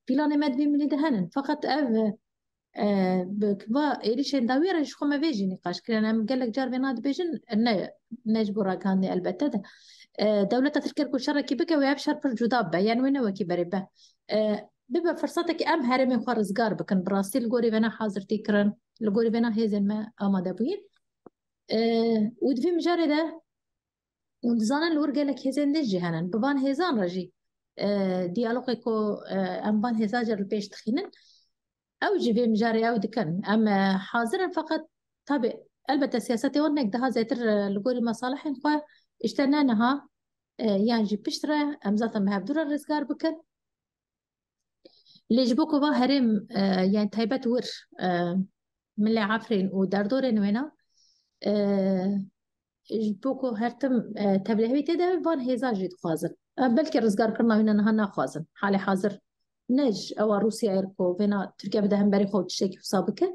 بلان مدبي من دهنن فقط اف بكبا إيريش داويرة شخو ما بيجي نقاش كنا قال لك جار بينات بيجن نجبر كان البتة ده دولة تركيا كل شر كي بكا ويابشر برجودابة يعني وين وكي بريبة بيبقى فرصتك أم هرمي خارز قار بكن براسي الجوري بنا حاضر تكرن الجوري بنا هيزن ما أما دابوين ودفي مجرد وندزانا الور قال لك هيزن نجي هنن ببان هيزان رجي ديالوغي كو أم بان هيزاجر البيش تخينن أو جيبي مجاري أو دكان أما حاضرا فقط طبع البته سياستي ونك ده زيتر لقول المصالح إنخوا اشتنانها يعني جيب بشترى أمزات ما هبدور الرزقار بكن اللي جبوكوا با هرم يعني تايبت ور من اللي عفرين ودردورين وينا جبوكوا هرتم تبليهوي تدا بان هيزا جيد خوازن بلكي الرزقار كرنا وينا نهانا خوازن حالي حاضر نج أو روسيا إيركو فينا تركيا بدها هم بري خوت شيء حسابك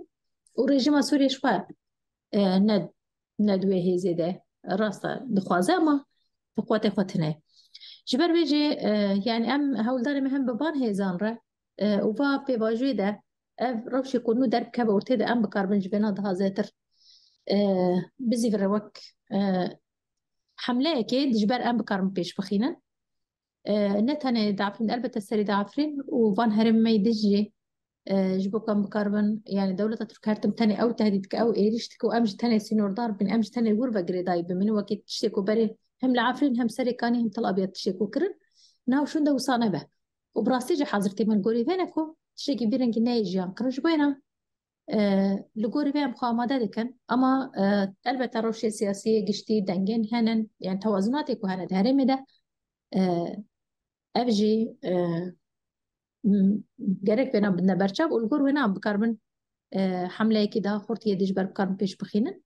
ورجيم سوريا شوية ندوي هي زيادة راستا دخوازة ما بقوة خوتنا جبر بيجي يعني أم هول داري مهم ببان هي زانرة وبا بواجوده روش يكونوا درب كبا ورتيدا أم بكاربن جبنا ده زيتر بزي في الروك حملة أكيد جبر أم بكاربن بيش بخينا نتاني دعفرين البته السري دعفرين وفان هرم ما يدجي جبو كم بكربن يعني دولة تركيا تمتني أو تهديدك أو إيريشتك وأمج تاني سينور دار بين أمج تاني الغربة قريداي بمن وقت تشتكوا بري هم العافرين هم سري كاني هم طلع بيت تشتكوا كرن ناو شون ده وصانا به وبراسيجي حاضرتي من قولي فينكو تشتكي بيرن جناي جيان كرج بينا لگوری ویم خواهماده دکن اما البته روشی سیاسی گشتی دنگین هنن يعني توازناتی که هنه دهره میده افجی گرک بنا بدنا برچاب والگور ونا بكربن حمله كده خورتي ديش بركربن بيش بخينن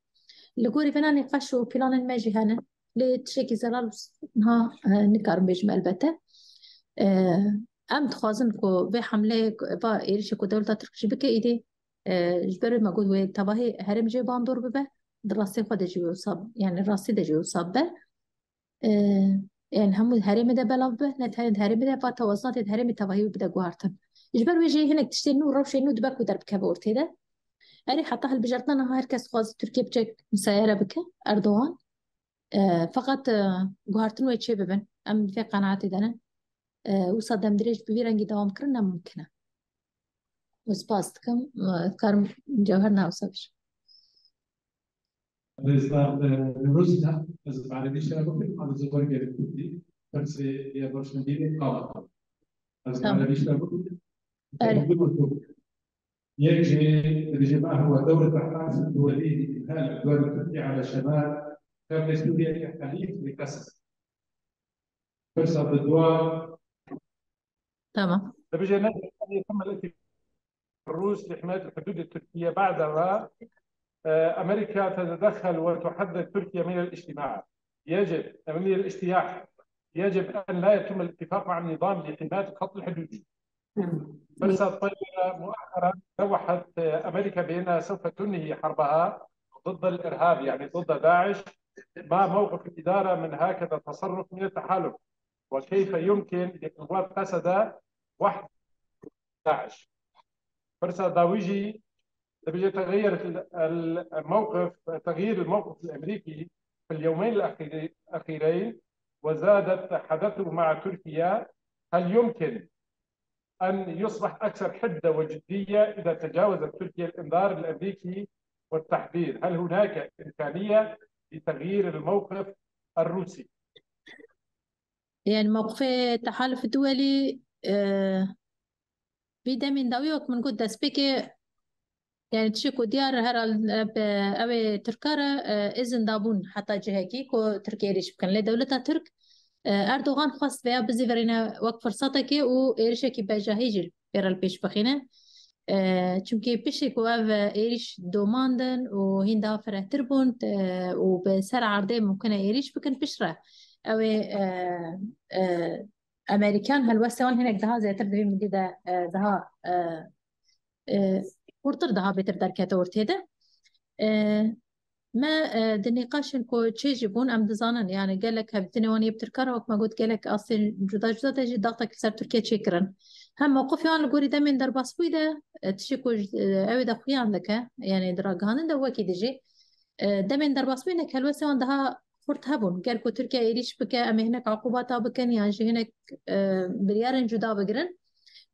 لگوری ونا نقاشو بلان الماجي هنه لتشيكي زرال نها نكربن بيش البته ام تخوازن کو به حمله با ایرش کو دولت ترکش بکه ایده جبر ما قلت وين تباهي هرم جي باندور ببه دراسي خود جي وصاب يعني راسي ده جي وصاب به يعني هم هرم ده بلاف به نتهند هرم ده فتوازنات هرم تباهي بده قوارتن جبر ويجي هناك تشتري نور روش إنه دبك ودرب كبورتي ده أري حتى هالبجرتنا نهار كاس خاص تركيا بجك مسيرة بك أردوغان فقط قوارتن ويتشي ببن أم في قناعتي دنا وصدم دريج ببيرنجي دوام كرنا ممكنه وسباستكم كارم جوهرنا وصبش روسيا از بعد شرکت از زبان گرفتی بس یه باش ندیده قابل از بعد شرکت يجي معه دولة بحث الدولية إنهاء الدول التركية على شمال كان سوريا كحليف لكسر فرصة الدول تمام بيجي يتم الاتفاق الروس لحماية الحدود التركية بعدما أمريكا تتدخل وتحذر تركيا من الاجتماع من الاجتياح يجب أن لا يتم الاتفاق مع النظام لحماية خط الحدود. فرصة طيبة مؤخرا لوحت أمريكا بأنها سوف تنهي حربها ضد الإرهاب يعني ضد داعش ما موقف الإدارة من هكذا تصرف من التحالف وكيف يمكن لقوات قسد وحد داعش. فرصة داويجي بيجي تغيير الموقف الامريكي في اليومين الاخيرين وزادت حدثه مع تركيا. هل يمكن ان يصبح اكثر حده وجديه اذا تجاوزت تركيا الانذار الامريكي والتحذير؟ هل هناك امكانيه لتغيير الموقف الروسي؟ يعني موقف التحالف الدولي بيدا من داويوك من قد سبيكي يعني تشيكو ديار هرال أبي تركارا إذن دابون حتى جهكي كو تركيا ريش بكن لدولة ترك أردوغان خاص بها بزيفرينا وقت فرصتكي و إيرشكي بجاهيجل إيرال بيش بخينا چونكي بيشي كو أف إيرش دوماندن و هندا فرح تربون و بسر عرضي ممكن إيرش بكن بشرة أوي أمريكان هالوسوان هناك دها زي تردوي من دي دها ورتر دها بيتر دركته ورتيده ما دنيقاش كو تشي جبون ام دزانن يعني قال لك هبتني واني بتركر وقت ما قلت قال لك اصلا جدا جدا تجي ضغطك سر تركيا تشكرن هم موقفي انا الجوري ده من درباس بيده تشيكو اوي ده خويا عندك يعني دراغان ده وكي دجي ده من درباس بيده كالوسه عندها فرت هبون قال كو تركيا يريش بك ام هناك عقوبات بكن يعني هناك بريارن جدا بقرن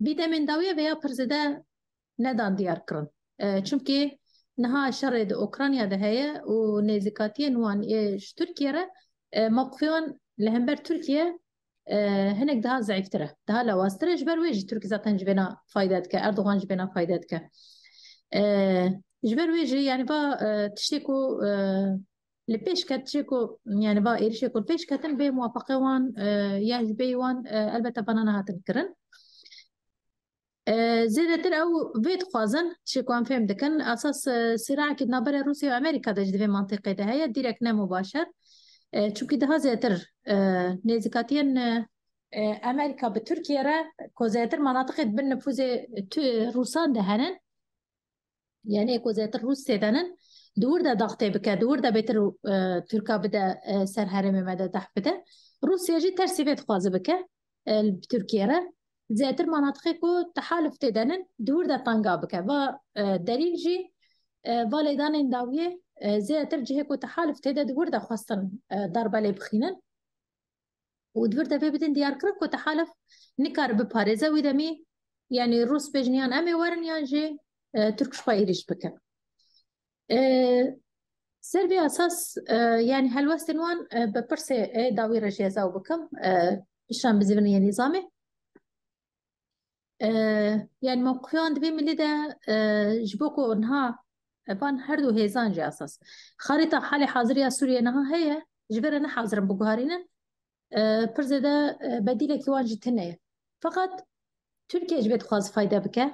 بيده من داويه ويا برزده ندان ديار كرن چونكي نها شرد أوكرانيا ده هي ونزكاتيا نوان إيش تركيا موقفيون لهمبر تركيا هناك ده ضعيف تره ده لواستره جبر ويجي تركيا ذاتن جبنا فايدتك أردوغان جبنا فايدتك جبر ويجي يعني با تشتكو لبيش كتشيكو يعني با إيرشيكو البيش كتن بي موافقة وان يجبي وان البته بنانا هاتنكرن زيادة أو بيت خوازن شكوان فهم دكان أساس صراع كدنا برا روسيا وأمريكا دج في منطقة ده هي ديركت مباشر چونكي ده زيادة نزكاتين أمريكا بتركيا را كوزيتر مناطق بالنفوذ روسان دهنن يعني كوزيتر روسيا دهنن دور ده ضغطه بك دور ده بيتر تركا بدا سر هرم مدى تحت بدا روسيا جي ترسيفت خوازه بك بتركيا را زيتر مناطق كو تحالف تدنن دور ده طنقا بك و دليل جي والدان داوية زيتر جهه كو تحالف تدا دور ده خواستن ضربة لي بخينن ودور ده بيبدن ديار كرب كو تحالف نكار بباريزا ويدمي يعني روس بجنيان امي ورن يانجي تركش بايريش بك سربي أساس يعني هالوستنوان ببرسي داوي رجيزة وبكم إشان بزبنية نظامي يعني موقفيان دبي من لده جبوكو انها بان هردو هيزان جي اساس خريطة حالي حاضرية سوريا انها هي جبرنا حاضرا بقهارنا برزدا بديلة كيوان جتنية فقط تركيا جبت خاص فايدة بك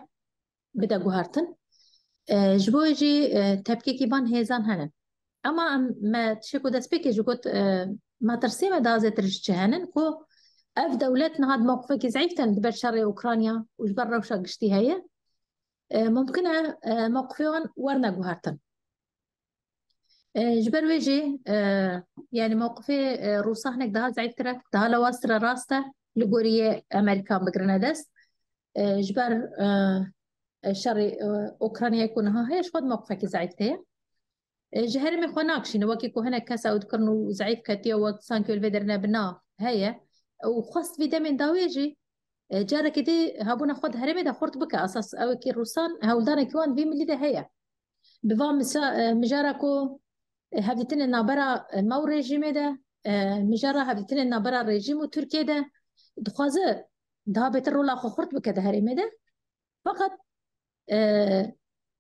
بدا قهارتن جبوجي تبكي كيبان هيزان هنن اما ما تشكو داس بيكي جوكوت ما ترسيمة دازة ترجتش هنن كو اف دولتنا هاد موقفك زعيفتن دبر شرق اوكرانيا وجبر روشا قشتي هي ممكنة موقفيون ورنا قهارتن جبر ويجي يعني موقفي روسا هناك ده زعيفترة ده لواستر راسته لقورية أمريكا بجرنادس جبر شرق أوكرانيا يكون ها هيش خد موقفك زعيفتها جهري من خناقش نوكي كهنا كاسا وذكرنو زعيف كتيا وسانكيو الفيدرنا بنا هي وخاص فيتامين داويجي جارة كده هابونا خد هرمي ده خورت بك أساس أو كي روسان هولدانا كيوان في ملي ده هي بفهم مجاركو هبدتن النابرة مو ريجيم ده مجارة هبدتن النابرة ريجيم تركيا ده دخوازه ده بيترو لا خورت بك ده هرمي ده فقط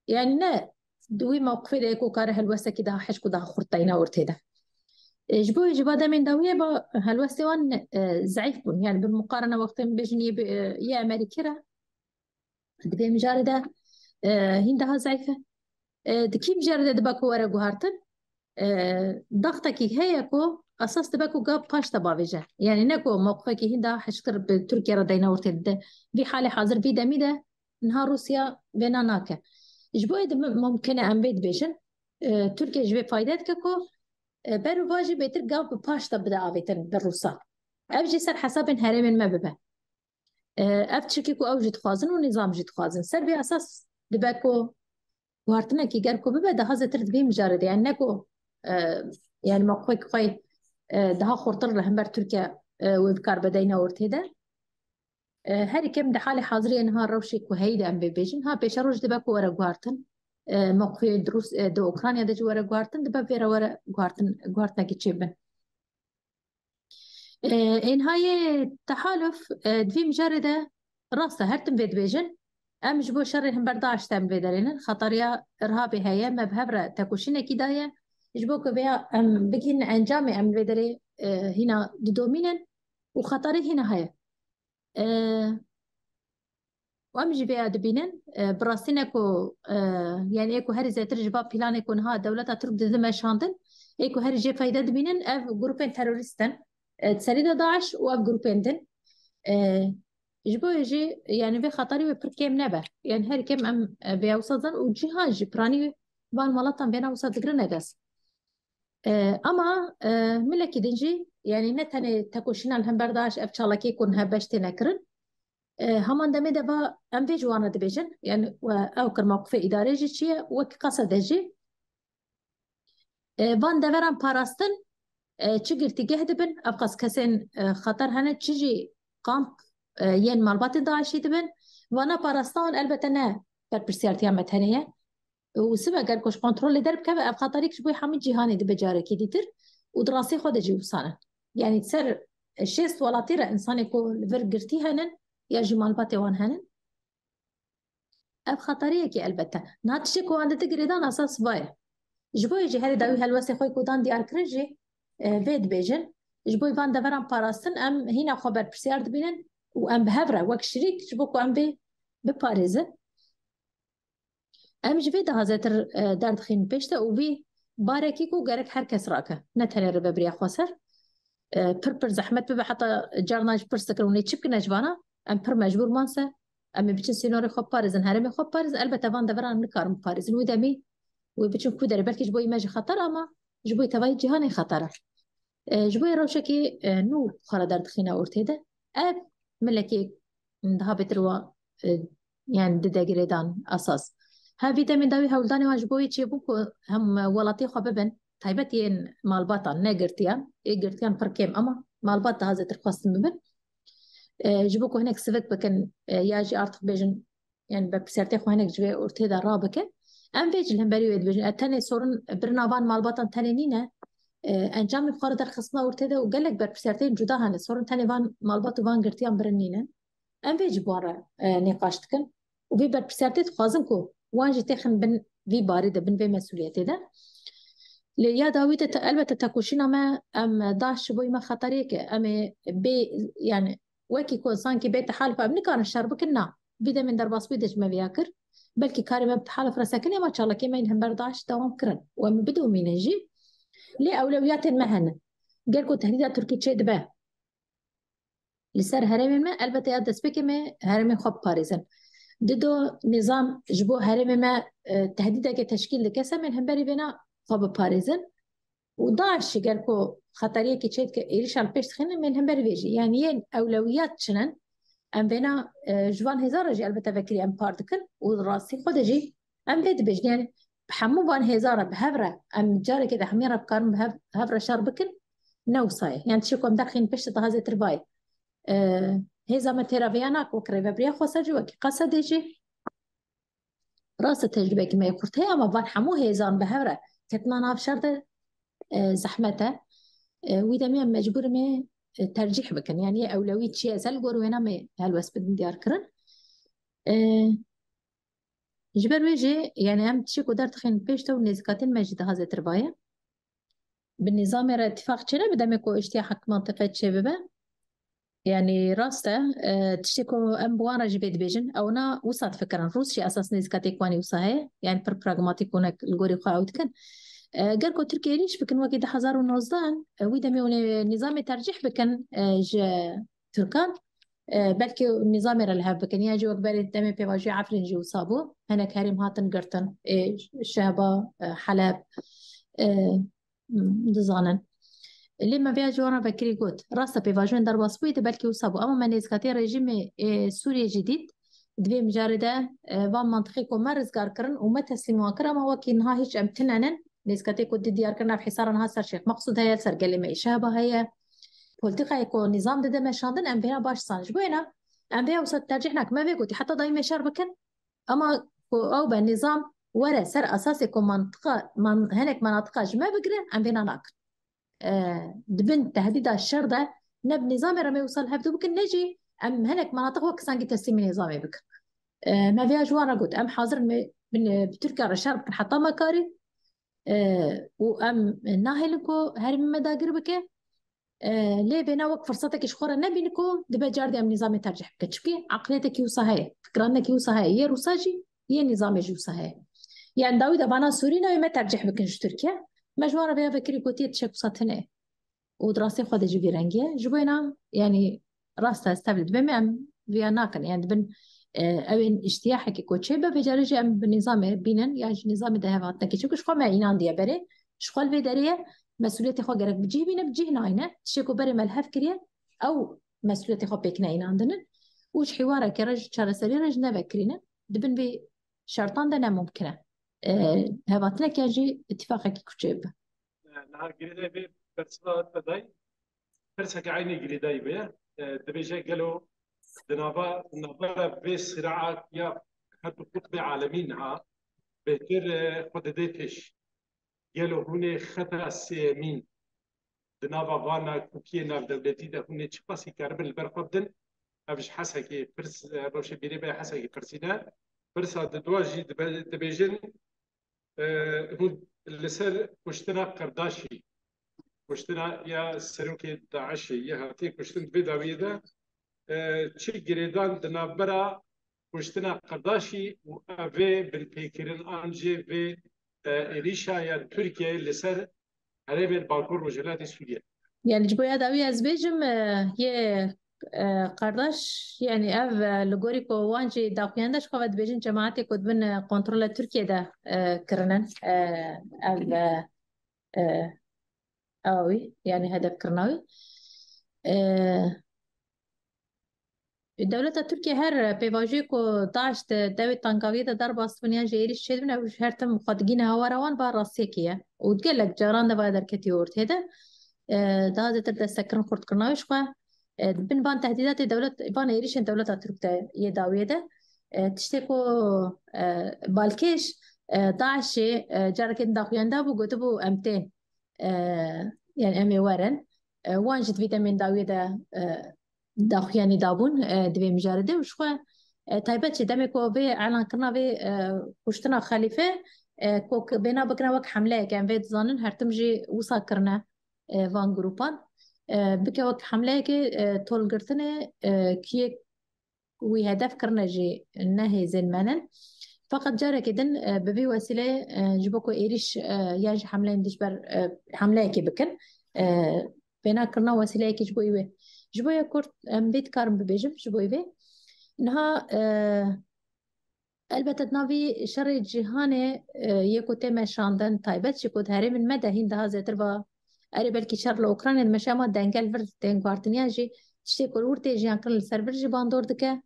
يعني نا دوي موقفي ده يكو كاره هلوسة كده حشكو ده خورتينا ورتيدا جبوي جبادة من داوية با هلوسة وان زعيف بون يعني بالمقارنة وقت بيجني يا أمريكا دبي مجاردة هندها زعيفة دكي مجاردة دباكو ورا جوهارتن ضغطك هي كو أساس دباكو قاب باش تبابجة يعني نكو موقفك هندا حشكر بتركيا ردينا ورتد في حالة حاضر في دميدة نهار روسيا بينا ناكا جبوي ممكن أم بيت بيجن تركيا جبي فايدات كو برو واجي بيتر قاب باش تبدا آبيتن بالروسا أبجي سر حساب هرم ما ببه أفتشكيكو أو جد خوازن ونظام جد خوازن سر بي أساس دباكو وارتنا كي جاركو ببدا هذا ترد بيه مجرد يعني نكو يعني موقفك خوي ده خورتر لهم بر تركيا وبكار بدينا ورتيدا هاري كم ده حالي حاضرية نهار روشك وهيدا أم بيجن ها بيشاروج دباكو ورا جوارتن موقفي دروس دو أوكرانيا ده ورا جوارتن دبا فيرا ورا جوارتنا كتشيبن إن هاي تحالف دفي مجردة راسة هرتم بيد بيجن أم جبو شر هم برداشت أم بيدرين خطريا إرهابي هيا ما بهبرة تكوشينة كداية جبو كبيا أم بكين أنجامي أم بيدري هنا ددومينن وخطري هنا هيا وأم جبيا دبينن براستينكو يعني إيكو هري زي ترجبا بلان يكون ها دولة ترد ذمة شاندن إيكو هري جي فايدة دبينن أف جروبين تيروريستن تسريد داعش وأف جروبين دن جبو يجي يعني في خطري وبركيم نبه يعني هري كم أم بيوصدن وجهاج براني بان ملطن بينا وصد جرندس أما ملكي دنجي يعني نتني تكوشنا الهم برداش أفشالكي يكون هبشتي نكرن همان دمي دبا أم في جوانا دبيجن يعني أوكر موقف إداري جي شيء وقصد جي بان دوران باراستن چگر تیگه دبن ابقاس کسین خطر هنه چجی کامپ ین مالبات داعشی دبن وانا پاراستان البته نه بر پرسیارتی هم متنیه وسبا قال كوش كنترول درب كذا ابقى طريق شبوي حمد جهاني دب جاري كديتر ودراسي خود جي وصانا يعني تسر الشيست ولا طيرة انسان يكون فرقرتي هنن يا جمال باتي وان هنن ابقى طريقي البته ناتشكو عند تقريدان اساس باير جبوي يجي هذا داوي هالوسي خوي كودان دي اركرجي بيد بيجن جبوي فان دفران باراستن ام هنا خبر برسيار دبينن وام بهبره وك شريك جبوكو ام بباريز ام جبي ده هزتر درد خين بيشتا وبي باركيكو غيرك هر كس راكه نتهني ربا بريا خسر بربر زحمت ببا حتى جارناج برستكروني تشبك نجوانا ام بر مجبور مانسا ام بيچن سينوري خب باريزن هرمي خب باريز البته فان دفران نكار باريزن ودمي وبيچن كودري بلكي جبوي ماجي خطر اما جبوي تباي جهاني خطره جبوي روشكي نو خرا درد خينا اورتيدا اب ملكي ده بتروا يعني دداغريدان اساس ها فيتامين داوي هولداني واجبوي تشيبوكو هم ولاتي خببن تايبتين مالباطا نيغرتيان ايغرتيان فركيم اما مالباطا هذا ترخص مبن جبوكو هناك سفت بكن ياجي ارتخ بيجن يعني بسرتي خو هناك جبي اورتيدا رابكه ام فيجل هم بريو بيجن اتني صورن برنابان مالباطا تنينينا انجام بخار در خصنا ورتده وقال لك برسرتين جدا هن صورن تاني فان مالبات وفان قرتيان برنينا ام في جبارة نقاش تكن وفي برسالتي خوازن كو وانجي تخن بن في باردة بن في مسؤوليتي ده ليا داويت البته تاكوشينا ما ام داش بوي ما خطريك ام بي يعني وكي كو سانكي بيت تحالف ابني كان الشرب كنا بدا من درباس بيدج ما بياكر بلكي كاري ما بتحالف رساكني ما شاء الله كيما ينهم برداش دوام كرن ومن بدو من يجي لأولويات المهنة قال كو تهديدات تركي تشيد به لسر هرمي ما البته يا دسبكي ما هرمي خب باريزن ددو نظام جبو هرمي ما تهديدك تشكيل لكسا من همبري بنا خب باريزن وداعش قال كو خطريه كي تشيد إيريش على بيش تخين من هم بريفيجي يعني ين أولويات شنن أم بينا جوان هزار جي البته فكري أم بارتكل وراسي خود جي أم بيد بيج يعني بحمو بان هزار بهفرة أم جاري كده حميرة بكارم بهفرة شاربكل نوصاي يعني تشيكم داخلين بيش تهازي ترباي هزا ما تيرافياناك وكريفا بريا خوصا جي وكي قصد جي راس تجربة كما يقولت هي أما بان حمو هزار بهفرة كتنا ناف شرط زحمته وإذا ما مجبور ما ترجيح بكن يعني أولوية شيء أسأل قول وين ما هالوس بدن ديار كرن جبر ويجي يعني هم تشيكو دار تخين بيشتو نزكاتين مجد هذا ترباية بالنظام اتفاق كنا بدأ مكو اشتياحك منطقة شبابة يعني راسته تشتكو أم بوانا جبيت بيجن أو نا وصلت فكرا روسيا أساس نزكاتي كواني وصاهي يعني بر براغماتيكونا الجوري خاوت كان قال كو تركيا ليش بكن وقت 2019 ويدا ميوني نظام ترجيح بكن تركان بلكي النظام الهاب بكن يجي وقبل الدم بيواجه عفرين جو صابو هنا كريم هاتن قرتن الشابة حلب دزانن اللي ما بيجي ورا بكري قلت راسا بيواجهون ضربة سويدة بلكي وصابو أما من نزكاتي رجيم سوريا جديد دبي مجاردة وان منطقيكو مرز كاركرن وما تسليموا كرما وكي نها هيش امتنانن نزكاتي كود ديار كرنا في حصارنا هسر شيخ مقصود هي سر قال ما إشابة هي بولتيقا يكون نظام ده مشاندن أم بينا باش صانج بوينا أم بينا وصل ترجيحناك ما بيقولي حتى دايما شربكن أما أو بالنظام ورا سر أساسي كون منطقة من هناك مناطق جمع بقرن أم بينا ناك دبن تهديد الشر ده نب نظام رمي وصل هبدو بكن نجي أم هناك مناطق وكسانجي تسليم نظامي بكن ما فيها جوانا قلت أم حاضر من بتركيا الشرب كن حتى مكاري وأم ناهلكو هرمي مداقر بكي ليه بينا وقت فرصتك إشخورة نبينكو دبا جاردي أم نظام ترجح بكي تشبي عقليتك يوصى هاي فكرانك يوصى هاي يه روساجي يه نظام يوصى هاي يعني داوي دبانا سورينا وما ترجح بكنش تركيا مجموعة بيها فكري كوتي تشكوصات هنا ودراسي خود جبي رنجية جبوينا يعني راستا استبلد بما أم فياناكن يعني بن أوين اشتياحك كوتشيبا بجارجي أم بالنظام بينن يعني نظام ده هفاتنا كي شكوش خما إينان ديا بري شخال في دارية مسؤوليتي خو جرك بجيه بينا بجيه ناينة تشيكو بري ملهف كريا أو مسؤوليتي خو بيكنا إينان دنن وش حوارا كرج شارع سريع رج نبكرينا دبن بشرطان دنا ممكنة هفاتنا كيجي اتفاقك كوتشيبا نهار قريداي بي برسلات بداي برسك عيني قريداي بي دبيجي قالوا دنابا بي صراعات يا حتى قطب عالمينها بهتر خود ديتش قالوا هنا خطأ سيمين دنابا فانا كوكي ناف دولتي ده هنا تشباسي كاربل البرقبدن أبش حسكي برس روش بيري بي حسكي برسيدا برسا دواجي دبيجن هون لسر كشتنا قرداشي كشتنا يا سروكي داعشي يا هاتي كشتن بداويدا چی گریدان دنابرا کشتنا قرداشی و اوه بالپیکرین آنجی و ایریشا یا ترکیه لسر هرم باکور وجلات سوريا. يعني جبويا داوي أزبيجم يه قرداش يعني أف لغوريكو وانجي داقيانداش خوات بيجن جماعتي كود بن كنترول تركيا دا كرنن أف أوي يعني هدف كرناوي الدولة تركيا هر بيواجهكو داعش داوي تنقاوية ضربة أسبانيا جيري الشدنا وش هرتم خادقين هوا روان بار راسيكية وتقول لك جاران دبا در كتيورت هذا ده هذا تبدأ سكرن خرط كرناوش قا بن بان تهديدات الدولة بان يريش الدولة تركيا يداوية ده تشتكو بالكيش داعش جاركين داخلين ده بقطبو أمتين يعني أمي ورن وانجد فيتامين داوية ده داخ يعني دابون دبي مجارده وشخوا تایبەت دەمێک بێ ئەلانکردنا بێ کوشتنا خەلیفە کۆک بێنا بکرا وەک حملەیەکیان بێ دزانن هەرتم jî wisa kirine van groupan bike wek hemleyekê tolgirtinê kiyek wî hedef kirine jî nehêzên me nin feqet carekê din bi vî wesileyê ji bo ku êrîş ya ji hemleyên dijber hemleyekê bikin bêna kirina wesileyekê ji bo wê ji bo ya Kurd em bê dikarim bibêjim ji bo wê niha elbette navî şerê cîhanê yê ku tê meşandin taybet ji ku herêmên me de hîn daha zêtir va erê belkî şer li Ukraynayê meşe ama dengel vir tên gwartiniyan jî tiştê ku wir tê jiyan kirin li ser vir jî bandor dike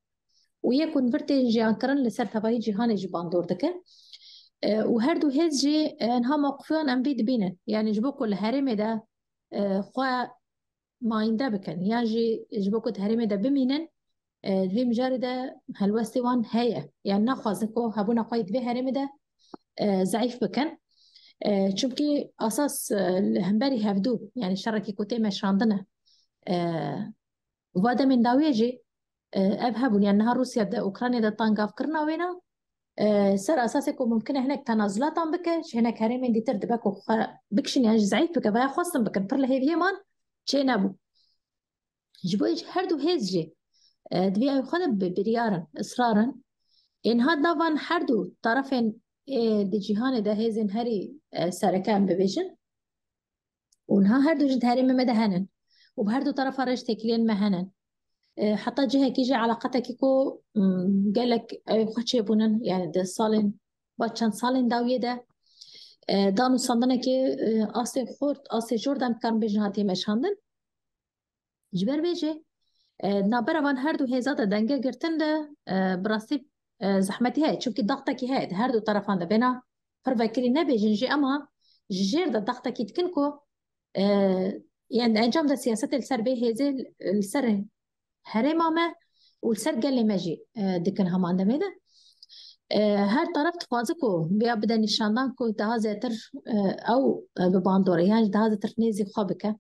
û yê ku vir tê jiyan kirin li ser tevahî cîhanê jî bandor dike û her du hêz jî niha mewqifiyan em bî dibînin yani ji bo ku li herêmê de xwe mayînde bikin yan jî ji bo ku herêmê de bimînin دوی مجاری ده هلوستی وان هیه یعنی نخوازه که هبونا قاید به هرمی ده ضعیف بکن چونکی اساس همبری هفدو یعنی شرکی کتی مشاندنه و ده من داویه جی اف هبون یعنی ها روسیا ده اوکراینیا ده تانگاف کرنا وینا سر اساسه که ممکنه هناك تنازلات هم بکه چه هناك هرمی دیتر دبکو بکشن یعنی ضعیف بکه باید خواستم بکن پر لهیویه من چه نبو جبویج هر دو هیز جی دوی خود بریارن اصرارن این ها دوان هر دو طرفین دی جهان ده هیزن هری سرکان ببیجن اونها هر دو جد هری ممدهنن و به هر دو طرف رج تکلین مهنن حتی جهه کیجه علاقتك کو قالك خوشي بونن يعني ده سالين بچند سالين داویه ده دانو ساندنه که آسی خورد آسی جوردم کن بجنهاتی مشاندن جبر بیجه نابراوان هر دو هزات دنگه گرتن ده براستی زحمتی هاي چونکی ضغطکی هاي هر دو طرفان ده بنا فروکری نبیجن جی اما جير ده ضغطکی تکن کو يعني انجام ده سياسات السر به هزي السر هرما ما والسر قال لي ماجي دكن همان ده ميدا هر طرف تفازكو بیا بدا نشاندان کو ده زيتر او بباندوره يعني ده زيتر نيزي خابكه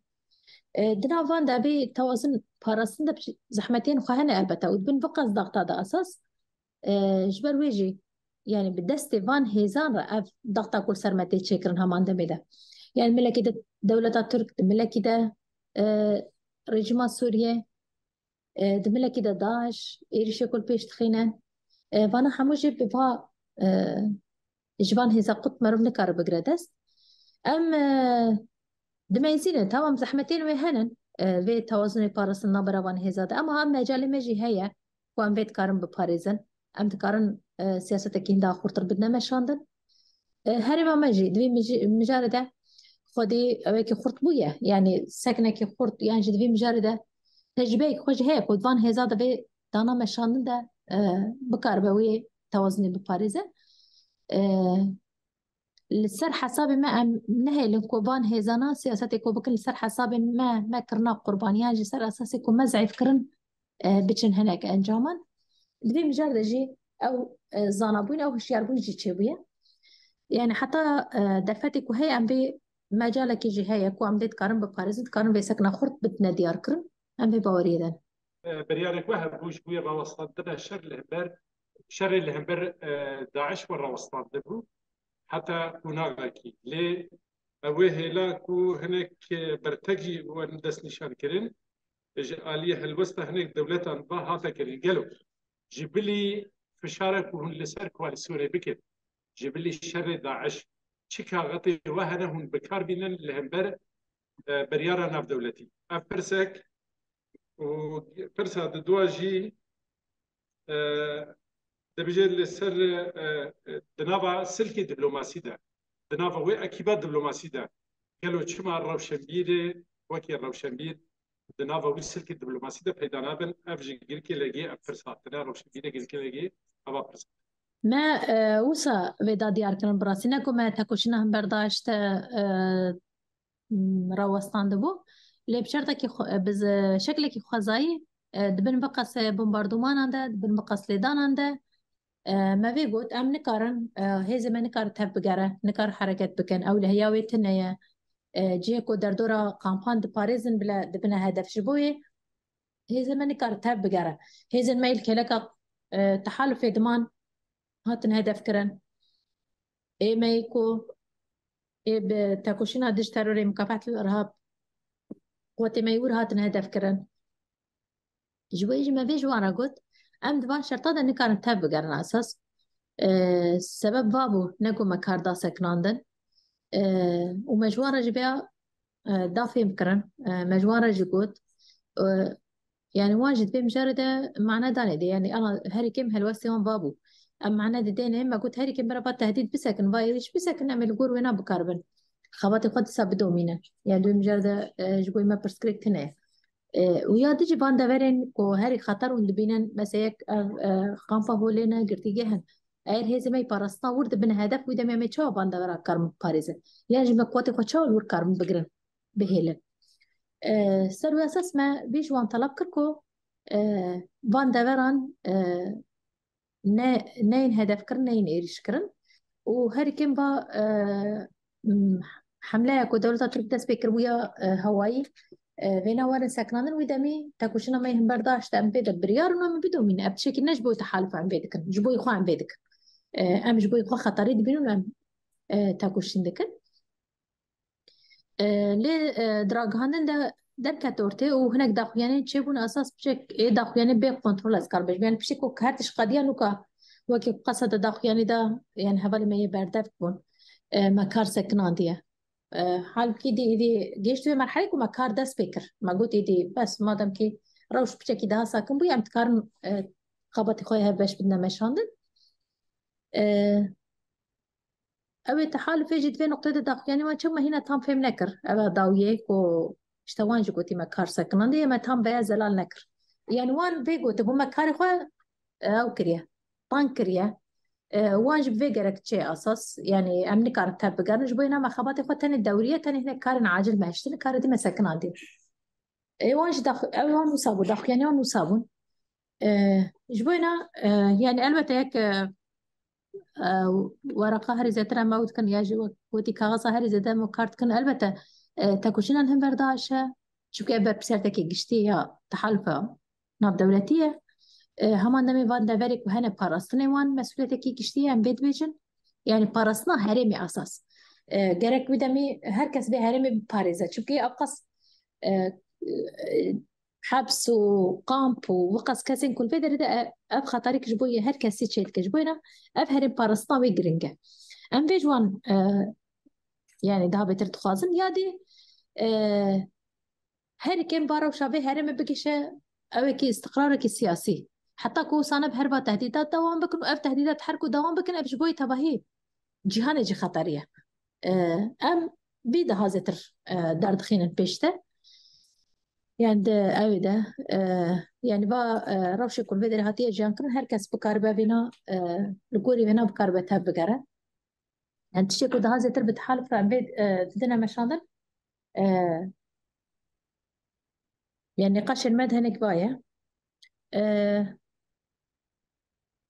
دنا وان ده بي توازن پاراستن ده زحمتين خواهنه البته و بن بقص ضغطه ده اساس جبر ويجي يعني بالدست وان هيزان رأف ضغطه كل سرمتي تشكرن همان ده ميدا يعني ملكي ده دولة ترك ملكي ده رجيم سوريا ده ملكي ده داعش إيريش كل بيش تخينن وانا حموجي بفا جبان هيزا قط مرم نكار بقردست ام دميزين تمام زحمتين وهنن في توازن بارس النبرة وان هزاد أما هم مجال مجي هيا وان بيت كارن بباريزن أم تكارن سياسة كين دا خورتر بدنا مشاندن هري ما مجي دوي مجاردة خودي أويك خورت بويا يعني سكنك خورت يعني دوي مجاردة تجبيك خوش هيك ودوان هزاد في دانا مشاندن دا بكار بوي توازن بباريزن لسر حسابي ما نهي لكوبان هيزانا سياساتي كوبكن لسر حسابي ما كرنا قربانيان جي سر اساسي كو مزعي فكرن بچن هناك انجامان دوی مجرد جي او زانابون او هشياربون جي تشبيه يعني حتى دفتي كو هي ام بي مجالك جي هي كو ام ديت كارن بباريز كارن بيسكنا خرط بتنا ديار كرن ام بي باوريدن بريارك وهب بوش بويا بوصلتنا شر الهمبر داعش ورا وصلت دبو حتى هناك لي اوهلا كو هناك برتجي وندس نشان كرين آلية الوسطى هناك دولة با هاتا كرين قالوا جبلي فشارك وهن لسارك والسوري بكر جبلي شر داعش شكا غطي وهنهم بكار بينا لهمبر بريارة ناف دولتي أفرسك وفرسا دواجي دبيجي لسر دنابا سلكي دبلوماسي ده دنابا وي اكيبات دبلوماسي ده قالوا شما الروشنبير وكي الروشنبير دنابا وي سلكي دبلوماسي ده بيدا نابن افجي جيركي لاجي افرسات تنا روشنبير جيركي لاجي ابا فرسات ما وسا ودا ديار كن براسينا كما تاكوشنا برداشت راوستان دبو لي بشرطك بز شكلك خزاي دبن بقص بومباردومان عنده دبن بقص ليدان عنده ما في قلت أم نكارن هي زمان نكار تهب بجرة نكار حركات بكن أو لهياوي تنيا جيكو دردورا كامبان دباريزن بلا دبنا هدف شبوي هيزن ما نكار تاب بقرة هيزن ما يلكلك تحالف إدمان هاتن هدف كرن إيه ما يكو إيه بتاكوشنا ديش تروري مكافحة الإرهاب وقت ما يور هاتن هدف كرن جويج ما فيش وانا قلت أم دبان شرطة إن كانت تاب بقرة أساس سبب بابو نقو مكار دا سكناندن ومجوارة جبيا دافي مكرن مجوارة جقود يعني واجد في مجرد معناه داني دي يعني أنا هاري كم هالوسي هون بابو أم معناه دي دين ما قلت هاري كم بربط تهديد بسكن بايريش بسكن نعمل قور وينا بكربن خباتي قد سابدو مينا يعني دو مجرد جقوي ما برسكريكت هنا ويا ديجي باندا فيرين كو هاري خطر وندبينن مسايك خانفا هولينا قرتي جهن اير هيزي ماي بارستا ورد بن هدف ويدا مي تشاو باندا ورا كارم باريزا يعني جمع قواتي خو تشاو ور كارم بقرن بهيلن سر اساس ما بيش وان طلب كركو باندا فيران نين هدف كرن نين ايريش كرن وهاري كم با حملة كو دولة تركيا سبيكر ويا هواي فينا ورا سكنان ويدمي تاكوشنا ما يهم برداشت أم بيدك بريار ونام بدو من أبشكل نجبو تحالف عن بيدك جبو يخو عن بيدك أم جبو يخو خطري دبينو نام تاكوشين دكن لي دراغ هاندن دا در كاتورتي وهناك داخل يعني تشيبون أساس بشك إيه داخل يعني بيك كنترول أذكر بيش يعني بشكل كهرتش قضية نوكا وكي قصد داخل يعني دا يعني هبالي ما يبردف بون مكار سكنان ديه حال كده إذا جيش في مرحلة وما كار ده سبيكر ما قلت إذا بس ما دام كي روش بشكل ده ساكن بوي عم تكارن خبطي خويها باش بدنا مشاندن أبي تحالف يجد في نقطة داخل يعني ما شو ما هنا تام فهم نكر أبا داويك و اشتوان جو قلتي ما كار ساكنان دي ما تام بيا زلال نكر يعني وان بيجو تبو ما كار خواه أو كريه طان كريه واجب فيجرك شيء أساس يعني أمني كار تاب قرنج بينا ما خبطي خو تاني الدورية تاني هنا كارن عاجل ما اشتري كار دي مسكن عندي أي واجد داخل أي وان مصابون داخل يعني وان مصابون جبينا يعني البته هيك ورقة هري زترا موت كان يجي وتي كاغصة هري زترا مكارت كان البته تاكوشنا الهم برداشة شو كأبر بسرتك جشتيها تحالفة ناب دولتية همان دمي وان دافريك وهنا باراستني وان مسؤوليتك جشتيها عن بيت بيجن يعني باراسنا هرمي أساس جرك بدمي هركس بهرمي بباريزة شو كي أبقص حبس وقامب ووقص كاسين كل فيدر ده أب خطرك جبوية هركس سيتشيت كجبوينا أفهرم باراسنا ويجرينجا أم بيجوان يعني ده بترتخازن يادي هري كم بارا وشابه هرم بكشة أو كي استقرارك السياسي حتى كو صانع بهربا تهديدات دوام بكن وأف تهديدات حركو دوام بكن أبش بوي تباهي جهان جي خطرية أم بيدا هازتر دارد خينا بيشته يعني أو ده يعني با روشي كل بدر هاتية جان كن هركس بكاربا بينا لقوري بينا بكاربا تاب بقرة يعني تشيكو ده هازتر بتحالف عن بيد دنا مشاندن يعني نقاش المدهن كباية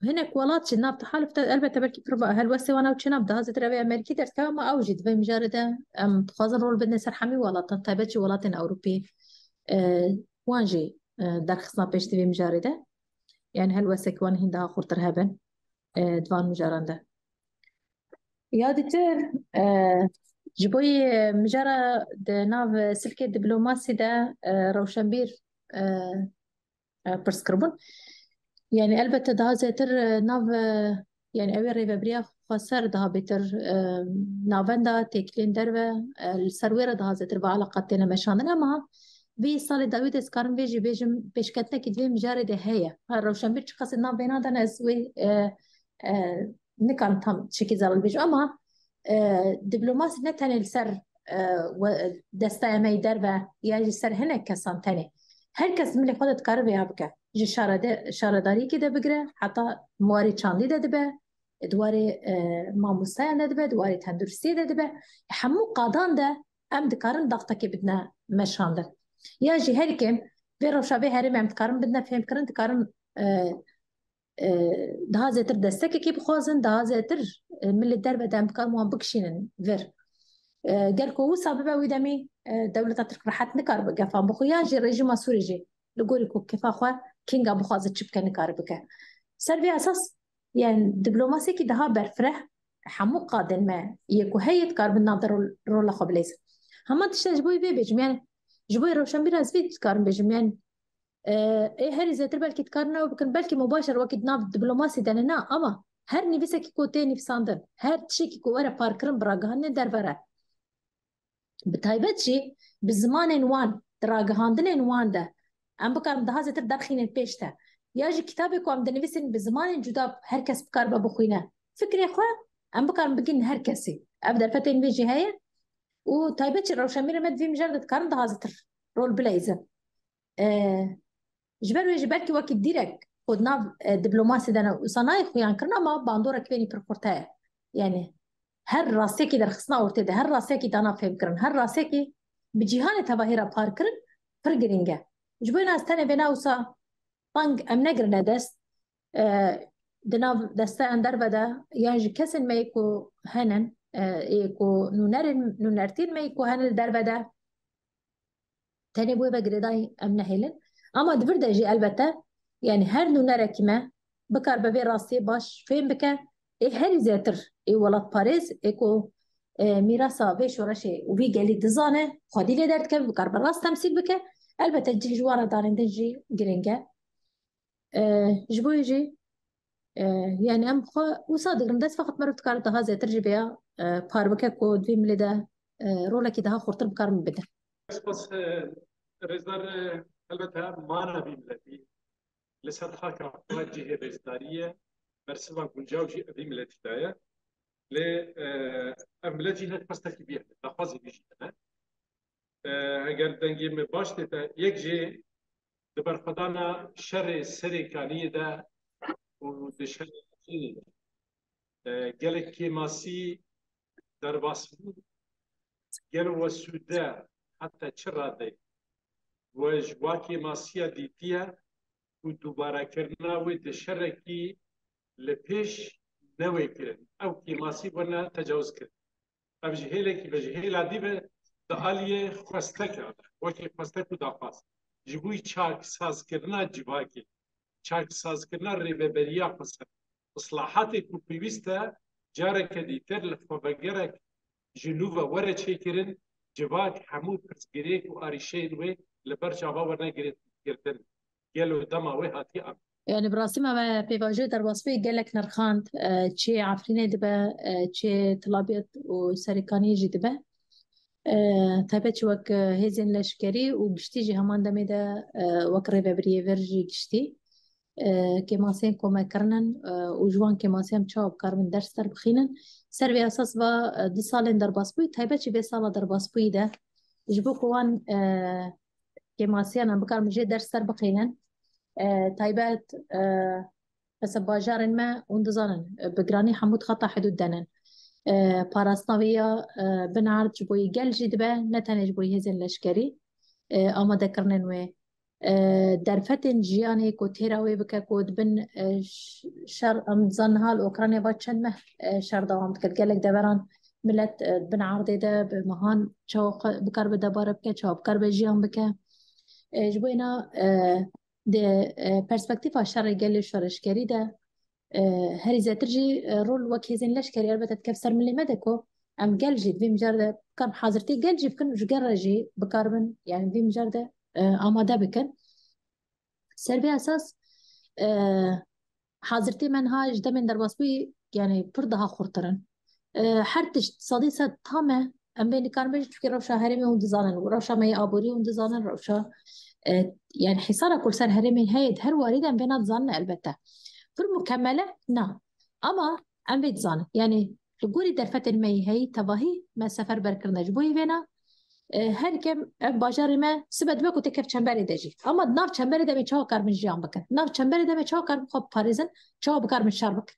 هناك ولات شناب تحالف البته بركي تربا هالوسي وانا وشناب ده هذا تربي امريكي درت كما اوجد في مجرد ام تخازن رول بدنا سرحمي ولا تنتبتش ولات اوروبي وانجي در خصنا بيش في مجرده يعني هالوسي كوان هندا خورتر هبن دوان مجرده يا دكتور جبوي مجرد ناف سلكي دبلوماسي ده روشنبير برسكربون يعني البته ده زيتر ناف يعني أول ريفابريا خسر ده بيتر نافندا تكلين دربة السرويرة ده زيتر بعلاقتنا مشاننا ما في صار داوود إسكارن بيجم بيشكتنا كدوي مجرد هي هالروشن بيتش قصد ناف بينا ده نسوي نكان تام شكل زال بيجو أما دبلوماسي نتاني السر ودستا ما يدربة يجي السر هنا كسان تاني هركس من اللي خدت كاربي هبكه جي شارداري كده بقرا حتى مواري چاندي ده دبه دواري ماموسايا ده دبه دواري تندرسي ده دبه حمو قادان ده ام دكارن ضغطك بدنا مشاندر يا جي هركم بيرو شابه هرم ام دكارن بدنا فهم كرن دكارن ده زيتر دستك كي بخوزن ده زيتر من اللي دربه ده ام دكارن وان بكشين فير قال كو سبب ودمي دولة ترك راحت نكار بقى فبخويا جي ريجي ما سوري جي لقولي كو كيفا خوا كينغا بخوازت شبكة نكار بك سر أساس يعني دبلوماسي كي دها برفره حمو قادن ما يكو هيت كار بالنظر رولا خبليز هما تشتجبوي بيبي يعني جبوي روشن براز فيت كار بيجم يعني ايه هري زي تربل كارنا وبكن بالكي مباشر وقت ناب دبلوماسي دلنا اما هر نفسك كو تاني في ساندن هر تشيكي كو ورا باركرن براغهن در ورا بتايبتشي بالزمان وان دراغهاندن وان ده ام بكار ده زي تدخين البيشتا ياجي كتابك وام دنفسن بالزمان جدا هر كس بكار بخوينا فكري اخوان ام بكار بقين هر كسي ابدا فتين بيجي هي وتايبتشي روشامير مد في مجرد كارن ده زتر رول بلايزن جبرو جبركي وقت ديرك خدنا دبلوماسي دنا وصنايع خويا كرنا ما باندورا كفيني بركورتا يعني هر راسيكي در خصنا ورتده هر راسيكي دانا فهم كرن هر راسيكي بجيهان تباهيرا باركرن فرقرينجا جبونا استنى بنا وسا طنق ام نقرنا دست دنا دستا اندر بدا يعني كسن ما يكو هنن يكو نونرتين ما يكو هنن در بدا تاني بوي بقرداي ام نهيلن اما دفردا جي البته يعني هر نونره كما بكار ببي راسي باش فين بك ايه هري زيتر ايه ولاد باريس ايكو ميراسا بيش ورشي وبي قالي دزانه خدي لي دارت كيف بكار براس تمثيل بك البته جي جوارا دارين دجي جرينجا جبو يجي يعني ام خو وصادق رمدس فقط مرت كارت ها زيتر جبيا بار بك كود في ملدا رولا كده خورتر بكار من بده بس رزدار البته ما نبي ملتي لسه حاكم توجه رزداريه برسما گنجاوی ابی ملتی دایا ل ملتی هک پسته کی بیه نخوازی بیشی نه اگر دنگی می باشته تا یک جه دبر خدانا شر سری کانی ده و دشر چی گل کی ماسی در واسمو گل وسوده حتی چرا ده و جواکی ماسیا دیتیه و دوباره کرنا و دشر کی لپیش نوی کرد او کی ماسی بنا تجاوز کرد اب جهیله کی بجهیل عادی به دالیه خواسته کرد وکی خواسته کو دافاس جبوی چاک ساز کردن جواکی چاک ساز کردن ریبریا پسر اصلاحات کو پیوسته جاره کدیتر لفوبگرک جنوب وره چه کردن جواک همو پرسگری کو آریشه و لبرچاوا ورنه گرتن گلو دما و هاتی ام يعني براسي ما بيواجه در وصفي قالك نرخاند تشي عفريني دبا تشي طلابيت وسريكاني جي دبا تابت وك هيزن لشكري وقشتي جي همان دمي دا وقريبا بريه فرجي قشتي كماسين كوما كرنن وجوان كماسين تشاوب كارمن درس در بخينن سر بي اساس با دي سالين در باسبوي تابت بي سالا در باسبوي دا جبو كوان كماسين ام بكار مجي درس در بخينن تايبات بس باجار ما وندزانن بقراني حمود خطا حدود دنن باراستاوية بنعرض جبوي قل جدبه نتنج جبوي هزن لشكري اما ذكرنا و درفتن جياني كو تيراوي بك كود بن شر امزنها الاوكرانيا باتشن مه شر دوام تكلك دبران ملت بنعرض ده بمهان شو بكر بدبار بك شو بكر بجيان بك جبوينا ده perspektifa شر قال شرشكري ده هري زاترجي رول وكيزن لشكري البته تكفسر من مدكو ام قلجي في مجرد كان حاضرتي قلجي بكن جرجي بكاربن يعني في مجرد آماده بكن سربي اساس حاضرتي منهاج ده من درباسبي يعني بردها خورترن حرتش صديسة تامه ام بين كان بيجي فكر روشا هرمي وندزانن وروشا مي ابوري وندزانن روشا يعني حصارة كل سنة هرمي هيد هر واردة بينات ظن البته في المكملة نعم أما أم بيتزان يعني تقولي درفت المي هي تباهي ما سفر بركرنا جبوي بينا هر كم باجار ما سبت بكو تكف چنبري دجي أما ناف چنبري دمي چاو كار من جيان بكن ناف چنبري دمي چاو كار بخوب پاريزن چاو بكار من شار بكن